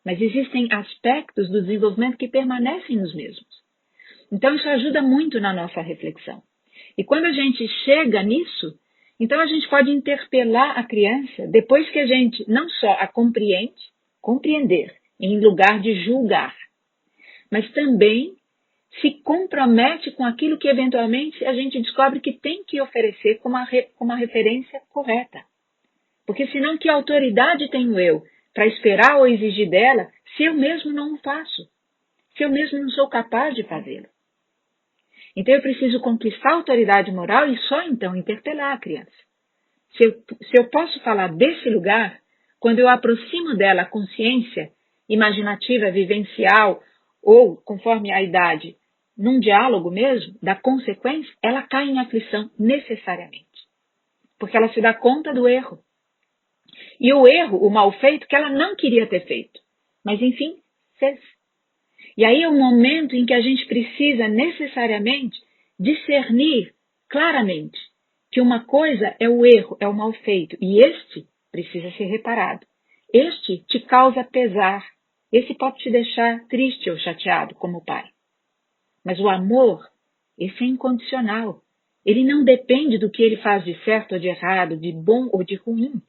mas existem aspectos do desenvolvimento que permanecem os mesmos. Então isso ajuda muito na nossa reflexão. E quando a gente chega nisso, então a gente pode interpelar a criança depois que a gente não só a compreender, em lugar de julgar, mas também se compromete com aquilo que eventualmente a gente descobre que tem que oferecer como uma referência correta. Porque senão que autoridade tenho eu para esperar ou exigir dela se eu mesmo não o faço? Se eu mesmo não sou capaz de fazê-lo? Então eu preciso conquistar a autoridade moral e só então interpelar a criança. Se eu posso falar desse lugar, quando eu aproximo dela a consciência imaginativa, vivencial, ou, conforme a idade, num diálogo mesmo, da consequência, ela cai em aflição necessariamente. Porque ela se dá conta do erro. E o erro, o mal feito, que ela não queria ter feito. Mas, enfim, fez. E aí é o momento em que a gente precisa necessariamente discernir claramente que uma coisa é o erro, é o mal feito, e este precisa ser reparado. Este te causa pesar, esse pode te deixar triste ou chateado como pai. Mas o amor, esse é incondicional. Ele não depende do que ele faz de certo ou de errado, de bom ou de ruim.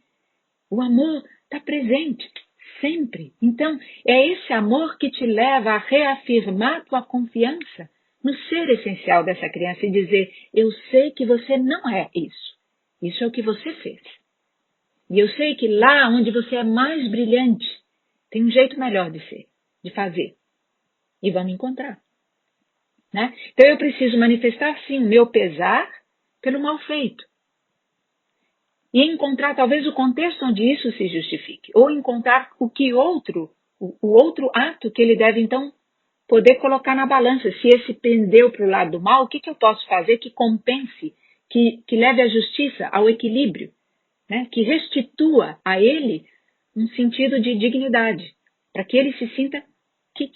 O amor está presente, sempre. Então, é esse amor que te leva a reafirmar tua confiança no ser essencial dessa criança e dizer, eu sei que você não é isso. Isso é o que você fez. E eu sei que lá onde você é mais brilhante, tem um jeito melhor de ser, de fazer. E vamos encontrar. Né? Então eu preciso manifestar, sim, o meu pesar pelo mal feito. E encontrar talvez o contexto onde isso se justifique. Ou encontrar o outro ato que ele deve então poder colocar na balança. Se esse pendeu para o lado do mal, o que eu posso fazer que compense, que leve a justiça ao equilíbrio, né? Que restitua a ele um sentido de dignidade, para que ele se sinta que...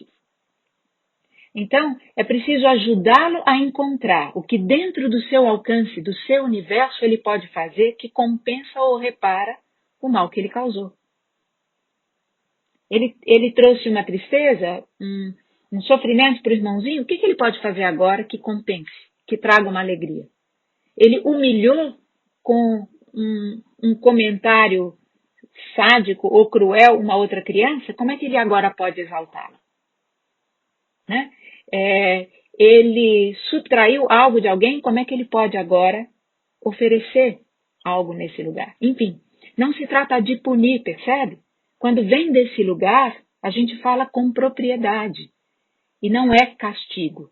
Então, é preciso ajudá-lo a encontrar o que dentro do seu alcance, do seu universo, ele pode fazer que compensa ou repara o mal que ele causou. Ele trouxe uma tristeza, um sofrimento para o irmãozinho, o que ele pode fazer agora que compense, que traga uma alegria? Ele humilhou com um comentário sádico ou cruel uma outra criança, como é que ele agora pode exaltá-la? Né? Ele subtraiu algo de alguém, como é que ele pode agora oferecer algo nesse lugar? Enfim, não se trata de punir, percebe? Quando vem desse lugar, a gente fala com propriedade. E não é castigo.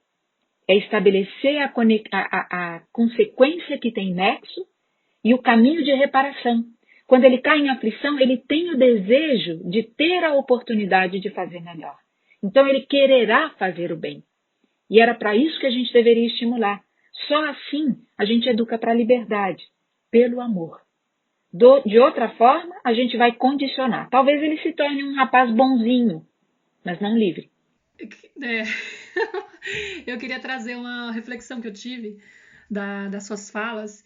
É estabelecer a consequência que tem nexo e o caminho de reparação. Quando ele cai em aflição, ele tem o desejo de ter a oportunidade de fazer melhor. Então ele quererá fazer o bem. E era para isso que a gente deveria estimular. Só assim a gente educa para a liberdade, pelo amor. De outra forma, a gente vai condicionar. Talvez ele se torne um rapaz bonzinho, mas não livre. Eu queria trazer uma reflexão que eu tive das suas falas,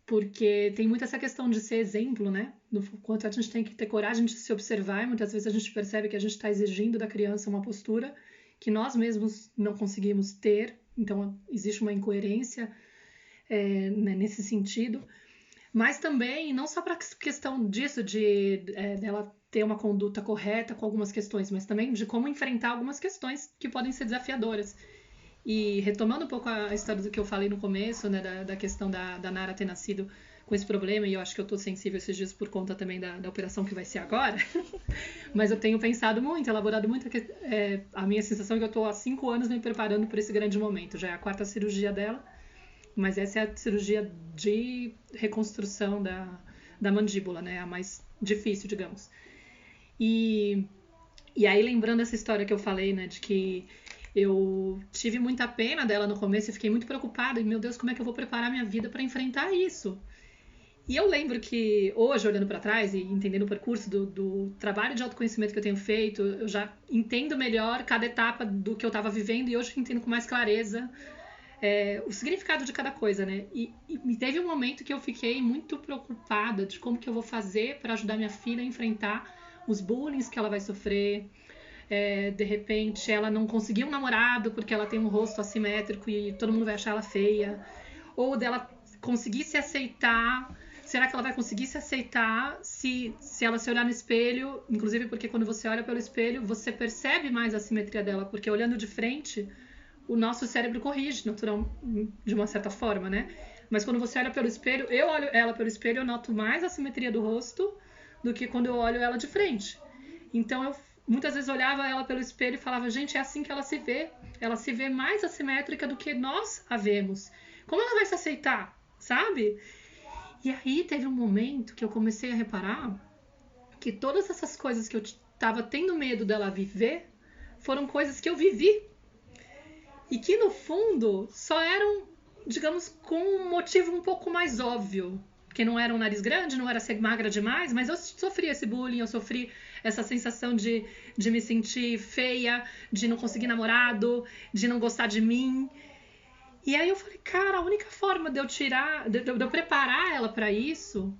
porque tem muito essa questão de ser exemplo, né? No quanto a gente tem que ter coragem de se observar, e muitas vezes a gente percebe que a gente está exigindo da criança uma postura que nós mesmos não conseguimos ter, então existe uma incoerência né, nesse sentido. Mas também, não só para a questão disso, dela ter uma conduta correta com algumas questões, mas também de como enfrentar algumas questões que podem ser desafiadoras. E retomando um pouco a história do que eu falei no começo, né, da questão da Nara ter nascido com esse problema, e eu acho que eu estou sensível esses dias por conta também da operação que vai ser agora, mas eu tenho pensado muito, elaborado muito, a minha sensação é que eu estou há 5 anos me preparando por esse grande momento. Já é a 4ª cirurgia dela, mas essa é a cirurgia de reconstrução da mandíbula, né? A mais difícil, digamos. E aí, lembrando essa história que eu falei, né? De que eu tive muita pena dela no começo e fiquei muito preocupada. E, meu Deus, como é que eu vou preparar minha vida para enfrentar isso? E eu lembro que hoje, olhando para trás e entendendo o percurso do trabalho de autoconhecimento que eu tenho feito, eu já entendo melhor cada etapa do que eu estava vivendo e hoje eu entendo com mais clareza o significado de cada coisa, né? E teve um momento que eu fiquei muito preocupada de como que eu vou fazer para ajudar minha filha a enfrentar os bullying que ela vai sofrer. De repente, ela não conseguiu um namorado porque ela tem um rosto assimétrico e todo mundo vai achar ela feia. Ou dela conseguir se aceitar. Será que ela vai conseguir se aceitar se ela se olhar no espelho? Inclusive porque quando você olha pelo espelho, você percebe mais a assimetria dela. Porque olhando de frente, o nosso cérebro corrige, natural, de uma certa forma, né? Mas quando você olha pelo espelho, eu olho ela pelo espelho, eu noto mais a simetria do rosto do que quando eu olho ela de frente. Então eu muitas vezes olhava ela pelo espelho e falava, gente, é assim que ela se vê. Ela se vê mais assimétrica do que nós a vemos. Como ela vai se aceitar, sabe? E aí teve um momento que eu comecei a reparar que todas essas coisas que eu estava tendo medo dela viver foram coisas que eu vivi. E que, no fundo, só eram, digamos, com um motivo um pouco mais óbvio. Porque não era um nariz grande, não era ser magra demais, mas eu sofri esse bullying, eu sofri essa sensação de me sentir feia, de não conseguir namorado, de não gostar de mim. E aí eu falei, cara, a única forma de eu preparar ela para isso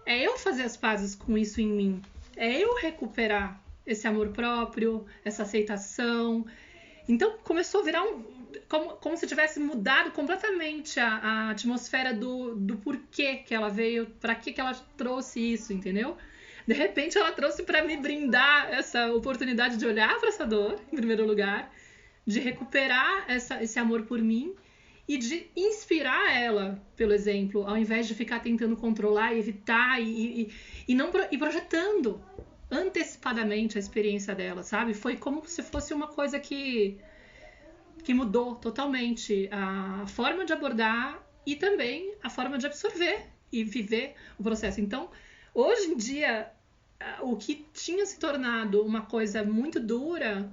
é eu fazer as pazes com isso em mim. É eu recuperar esse amor próprio, essa aceitação. Então começou a virar como se tivesse mudado completamente a atmosfera do porquê que ela veio, para que ela trouxe isso, entendeu? De repente ela trouxe para me brindar essa oportunidade de olhar para essa dor, em primeiro lugar, de recuperar esse amor por mim e de inspirar ela, pelo exemplo, ao invés de ficar tentando controlar e evitar e projetando antecipadamente a experiência dela, sabe? Foi como se fosse uma coisa que mudou totalmente a forma de abordar e também a forma de absorver e viver o processo. Então, hoje em dia, o que tinha se tornado uma coisa muito dura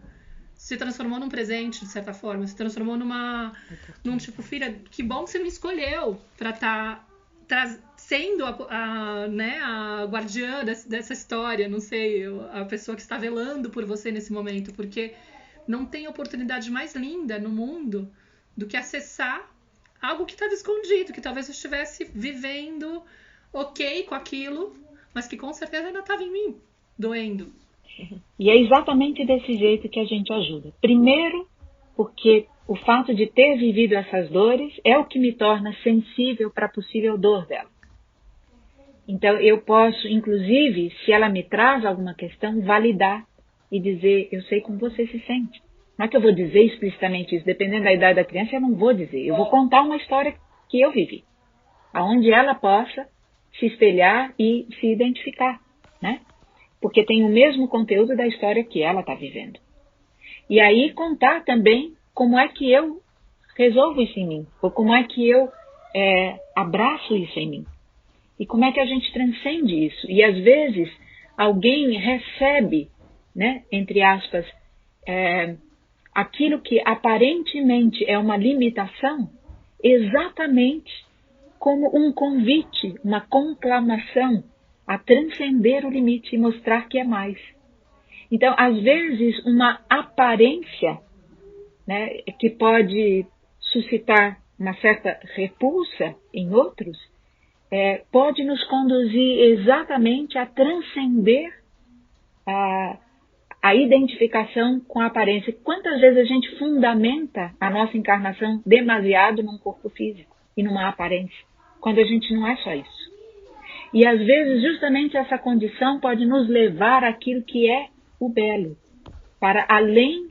se transformou num presente, de certa forma. Se transformou num tipo, filha, que bom que você me escolheu para estar sendo a guardiã dessa história, não sei, a pessoa que está velando por você nesse momento, porque não tem oportunidade mais linda no mundo do que acessar algo que estava escondido, que talvez eu estivesse vivendo ok com aquilo, mas que com certeza ainda estava em mim, doendo. E é exatamente desse jeito que a gente ajuda. Primeiro, porque o fato de ter vivido essas dores é o que me torna sensível para a possível dor dela. Então, eu posso, inclusive, se ela me traz alguma questão, validar e dizer, eu sei como você se sente. Não é que eu vou dizer explicitamente isso, dependendo da idade da criança, eu não vou dizer. Eu vou contar uma história que eu vivi, aonde ela possa se espelhar e se identificar, né? Porque tem o mesmo conteúdo da história que ela está vivendo. E aí contar também como é que eu resolvo isso em mim, ou como é que eu abraço isso em mim. E como é que a gente transcende isso? E às vezes alguém recebe, né, entre aspas, aquilo que aparentemente é uma limitação, exatamente como um convite, uma conclamação a transcender o limite e mostrar que é mais. Então, às vezes, uma aparência, né, que pode suscitar uma certa repulsa em outros, pode nos conduzir exatamente a transcender a identificação com a aparência. Quantas vezes a gente fundamenta a nossa encarnação demasiado num corpo físico e numa aparência, quando a gente não é só isso. E às vezes justamente essa condição pode nos levar àquilo que é o belo, para além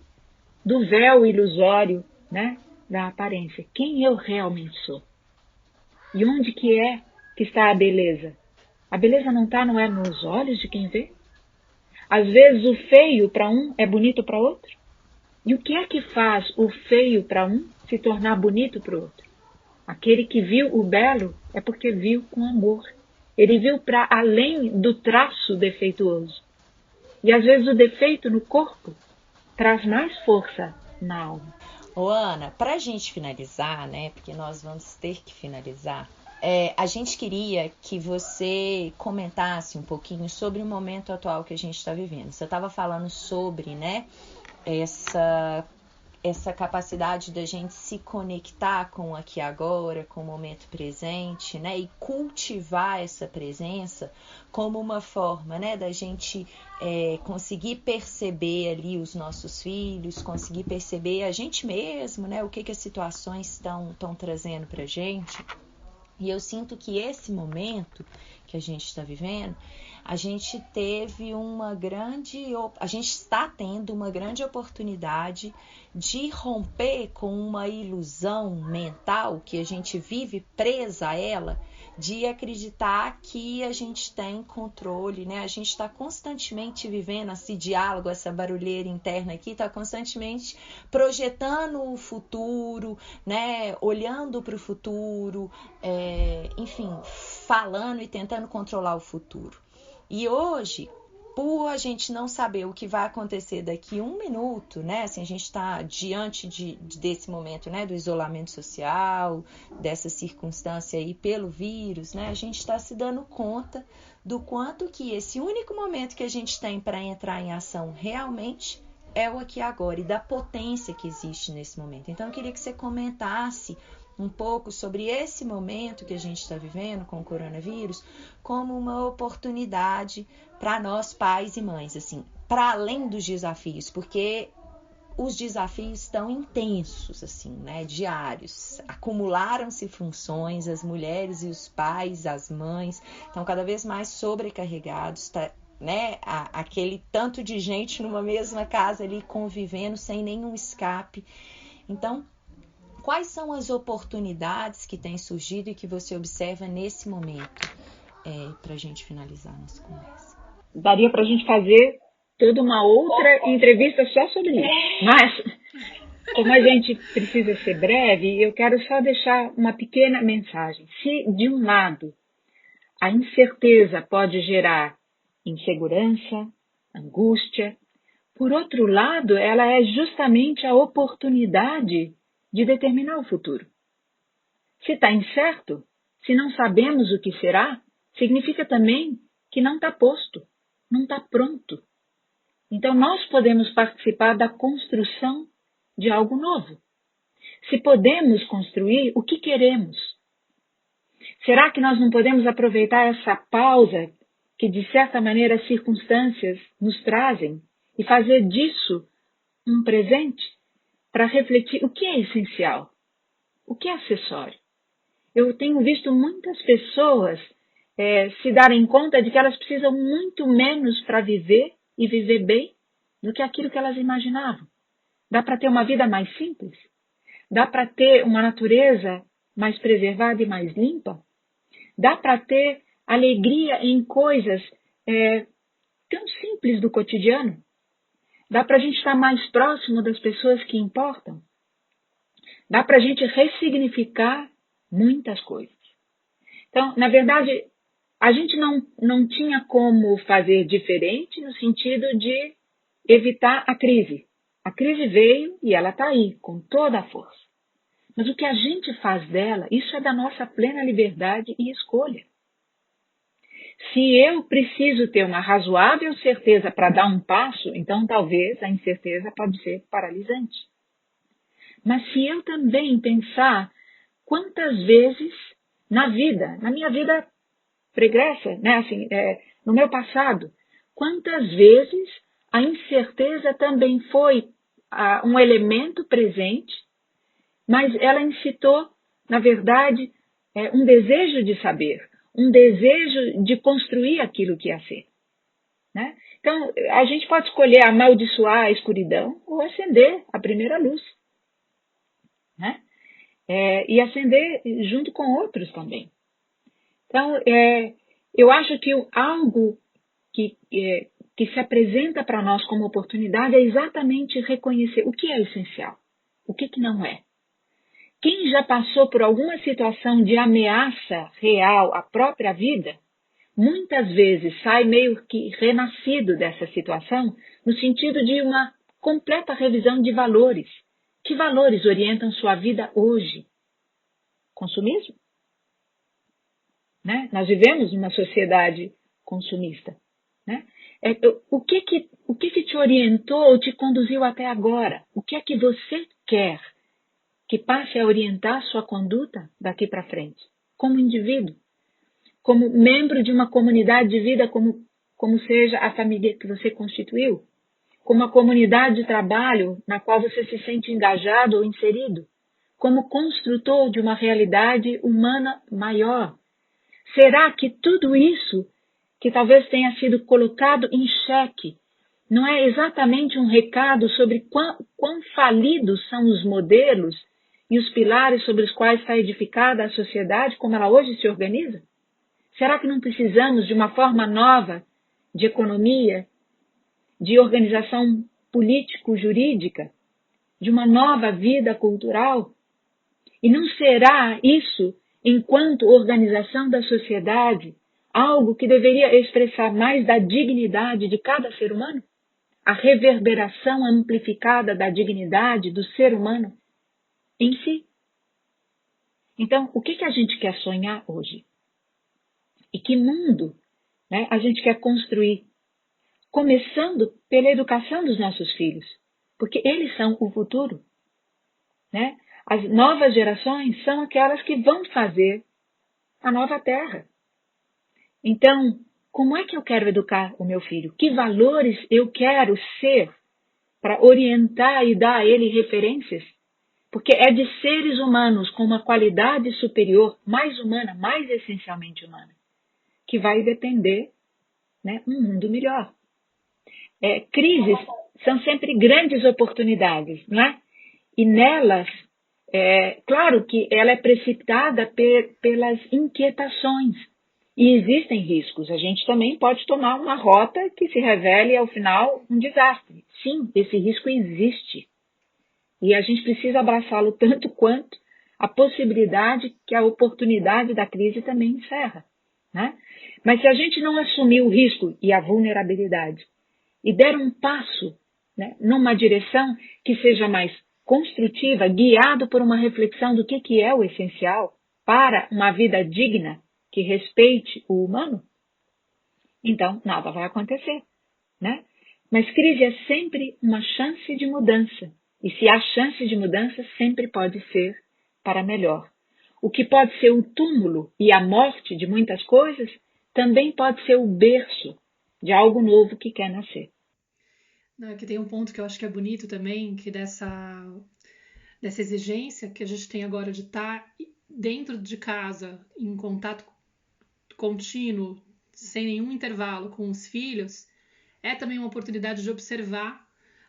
do véu ilusório, né, da aparência. Quem eu realmente sou? E onde que está a beleza? A beleza não é nos olhos de quem vê? Às vezes o feio para um é bonito para outro. E o que é que faz o feio para um se tornar bonito para o outro? Aquele que viu o belo é porque viu com amor. Ele viu para além do traço defeituoso. E às vezes o defeito no corpo traz mais força na alma. Ô Ana, para a gente finalizar, né, porque nós vamos ter que finalizar, a gente queria que você comentasse um pouquinho sobre o momento atual que a gente está vivendo. Você estava falando sobre, né, essa capacidade da gente se conectar com o aqui e agora, com o momento presente, né, e cultivar essa presença como uma forma, né, da gente conseguir perceber ali os nossos filhos, conseguir perceber a gente mesmo, né, o que as situações estão trazendo para a gente. E eu sinto que esse momento que a gente está vivendo, a gente está tendo uma grande oportunidade de romper com uma ilusão mental que a gente vive presa a ela, de acreditar que a gente tem controle, né? A gente está constantemente vivendo esse diálogo, essa barulheira interna aqui, está constantemente projetando o futuro, né? Olhando para o futuro, enfim, falando e tentando controlar o futuro. E hoje, por a gente não saber o que vai acontecer daqui a um minuto, né? Assim, a gente está diante desse momento, né? Do isolamento social, dessa circunstância aí pelo vírus, né? A gente está se dando conta do quanto que esse único momento que a gente tem para entrar em ação realmente é o aqui e agora e da potência que existe nesse momento. Então, eu queria que você comentasse um pouco sobre esse momento que a gente está vivendo com o coronavírus como uma oportunidade para nós pais e mães, assim, para além dos desafios, porque os desafios estão intensos, assim, né, diários, acumularam-se funções, as mulheres e os pais, as mães, estão cada vez mais sobrecarregados, né, aquele tanto de gente numa mesma casa ali convivendo sem nenhum escape. Então, quais são as oportunidades que têm surgido e que você observa nesse momento, para a gente finalizar a nossa conversa? Daria para a gente fazer toda uma outra entrevista só sobre isso. Mas, como a gente precisa ser breve, eu quero só deixar uma pequena mensagem. Se, de um lado, a incerteza pode gerar insegurança, angústia, por outro lado, ela é justamente a oportunidade de determinar o futuro. Se está incerto, se não sabemos o que será, significa também que não está posto, não está pronto. Então, nós podemos participar da construção de algo novo. Se podemos construir, o que queremos? Será que nós não podemos aproveitar essa pausa que, de certa maneira, as circunstâncias nos trazem e fazer disso um presente para refletir o que é essencial, o que é acessório? Eu tenho visto muitas pessoas se darem conta de que elas precisam muito menos para viver e viver bem do que aquilo que elas imaginavam. Dá para ter uma vida mais simples? Dá para ter uma natureza mais preservada e mais limpa? Dá para ter alegria em coisas tão simples do cotidiano? Dá para a gente estar mais próximo das pessoas que importam? Dá para a gente ressignificar muitas coisas. Então, na verdade, a gente não tinha como fazer diferente no sentido de evitar a crise. A crise veio e ela está aí, com toda a força. Mas o que a gente faz dela, isso é da nossa plena liberdade e escolha. Se eu preciso ter uma razoável certeza para dar um passo, então talvez a incerteza pode ser paralisante. Mas se eu também pensar quantas vezes na minha vida pregressa, né, assim, no meu passado, quantas vezes a incerteza também foi um elemento presente, mas ela incitou, na verdade, um desejo de saber, um desejo de construir aquilo que ia ser. Né? Então, a gente pode escolher amaldiçoar a escuridão ou acender a primeira luz. Né? E acender junto com outros também. Então, eu acho que algo que se apresenta para nós como oportunidade é exatamente reconhecer o que é essencial, o que não é. Quem já passou por alguma situação de ameaça real à própria vida, muitas vezes sai meio que renascido dessa situação, no sentido de uma completa revisão de valores. Que valores orientam sua vida hoje? Consumismo? Né? Nós vivemos numa sociedade consumista. Né? O que te orientou ou te conduziu até agora? O que é que você quer que passe a orientar sua conduta daqui para frente? Como indivíduo, como membro de uma comunidade de vida, como seja a família que você constituiu, como uma comunidade de trabalho na qual você se sente engajado ou inserido, como construtor de uma realidade humana maior. Será que tudo isso que talvez tenha sido colocado em xeque não é exatamente um recado sobre quão falidos são os modelos e os pilares sobre os quais está edificada a sociedade, como ela hoje se organiza? Será que não precisamos de uma forma nova de economia, de organização político-jurídica, de uma nova vida cultural? E não será isso, enquanto organização da sociedade, algo que deveria expressar mais da dignidade de cada ser humano? A reverberação amplificada da dignidade do ser humano em si. Então, o que a gente quer sonhar hoje? E que mundo, né, a gente quer construir? Começando pela educação dos nossos filhos, porque eles são o futuro. Né? As novas gerações são aquelas que vão fazer a nova terra. Então, como é que eu quero educar o meu filho? Que valores eu quero ser para orientar e dar a ele referências? Porque é de seres humanos com uma qualidade superior, mais humana, mais essencialmente humana, que vai depender, né, um mundo melhor. Crises são sempre grandes oportunidades, não é? E nelas, claro que ela é precipitada pelas inquietações. E existem riscos. A gente também pode tomar uma rota que se revele, ao final, um desastre. Sim, esse risco existe. E a gente precisa abraçá-lo tanto quanto a possibilidade que a oportunidade da crise também encerra. Né? Mas se a gente não assumir o risco e a vulnerabilidade e der um passo, né, numa direção que seja mais construtiva, guiado por uma reflexão do que é o essencial para uma vida digna, que respeite o humano, então nada vai acontecer. Né? Mas crise é sempre uma chance de mudança. E se há chance de mudança, sempre pode ser para melhor. O que pode ser o túmulo e a morte de muitas coisas, também pode ser o berço de algo novo que quer nascer. Aqui tem um ponto que eu acho que é bonito também, que dessa exigência que a gente tem agora de estar dentro de casa, em contato contínuo, sem nenhum intervalo com os filhos, é também uma oportunidade de observar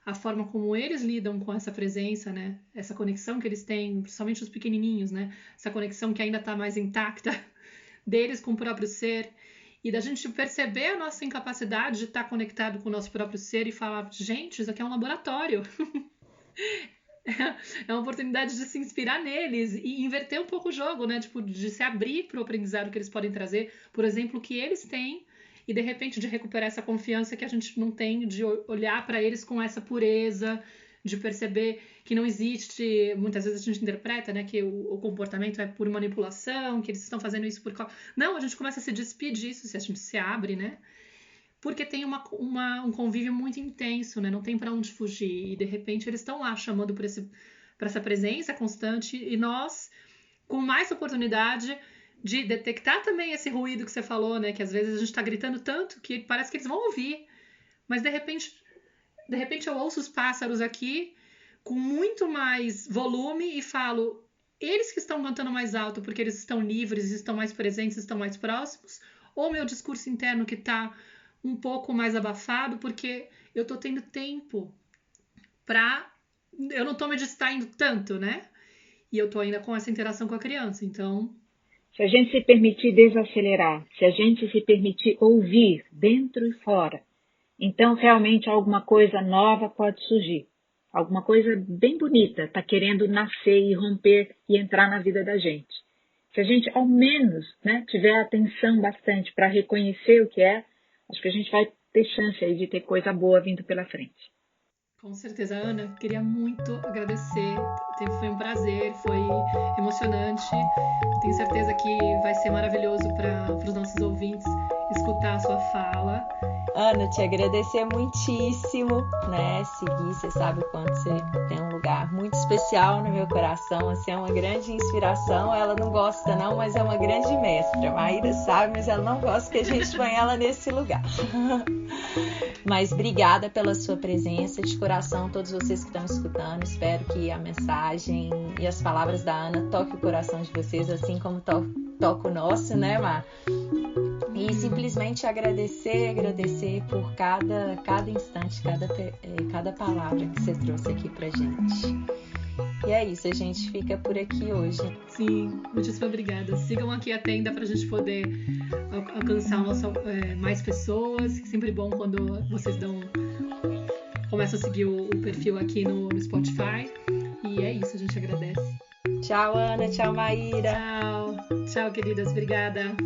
a forma como eles lidam com essa presença, né? Essa conexão que eles têm, principalmente os pequenininhos, né? Essa conexão que ainda está mais intacta deles com o próprio ser, e da gente perceber a nossa incapacidade de estar conectado com o nosso próprio ser e falar, gente, isso aqui é um laboratório. É uma oportunidade de se inspirar neles e inverter um pouco o jogo, né? Tipo, de se abrir para o aprendizado que eles podem trazer, por exemplo, que eles têm, e de repente de recuperar essa confiança que a gente não tem, de olhar para eles com essa pureza, de perceber que não existe, muitas vezes a gente interpreta, né, que o comportamento é por manipulação, que eles estão fazendo isso por... Não, a gente começa a se despir disso, se a gente se abre, né? Porque tem um convívio muito intenso, né? Não tem para onde fugir. E de repente eles estão lá chamando por essa presença constante, e nós, com mais oportunidade de detectar também esse ruído que você falou, né? Que às vezes a gente está gritando tanto que parece que eles vão ouvir. Mas de repente eu ouço os pássaros aqui com muito mais volume e falo, eles que estão cantando mais alto porque eles estão livres, estão mais presentes, estão mais próximos, ou meu discurso interno que está um pouco mais abafado porque eu estou tendo tempo para... Eu não estou me distraindo tanto, né? E eu estou ainda com essa interação com a criança, então... Se a gente se permitir desacelerar, se a gente se permitir ouvir dentro e fora, então realmente alguma coisa nova pode surgir. Alguma coisa bem bonita está querendo nascer e romper e entrar na vida da gente. Se a gente ao menos, né, tiver atenção bastante para reconhecer o que é, acho que a gente vai ter chance aí de ter coisa boa vindo pela frente. Com certeza, Ana, queria muito agradecer. Foi um prazer, foi emocionante. Tenho certeza que vai ser maravilhoso para os nossos ouvintes escutar a sua fala. Ana, te agradecer muitíssimo, né? Seguir, você sabe o quanto você tem um lugar muito especial no meu coração, assim, é uma grande inspiração. Ela não gosta não, mas é uma grande mestra. A Maíra sabe, mas ela não gosta que a gente ponha ela nesse lugar. Mas obrigada pela sua presença, de coração, todos vocês que estão escutando. Espero que a mensagem e as palavras da Ana toquem o coração de vocês, assim como toca o nosso, né, Mar? E simplesmente agradecer por cada instante, cada palavra que você trouxe aqui pra gente. E é isso, a gente fica por aqui hoje. Sim, muitíssimo obrigada. Sigam aqui a tenda pra gente poder alcançar mais pessoas. É sempre bom quando vocês começam a seguir o perfil aqui no Spotify. E é isso, a gente agradece. Tchau, Ana. Tchau, Maíra. Tchau, queridas. Obrigada.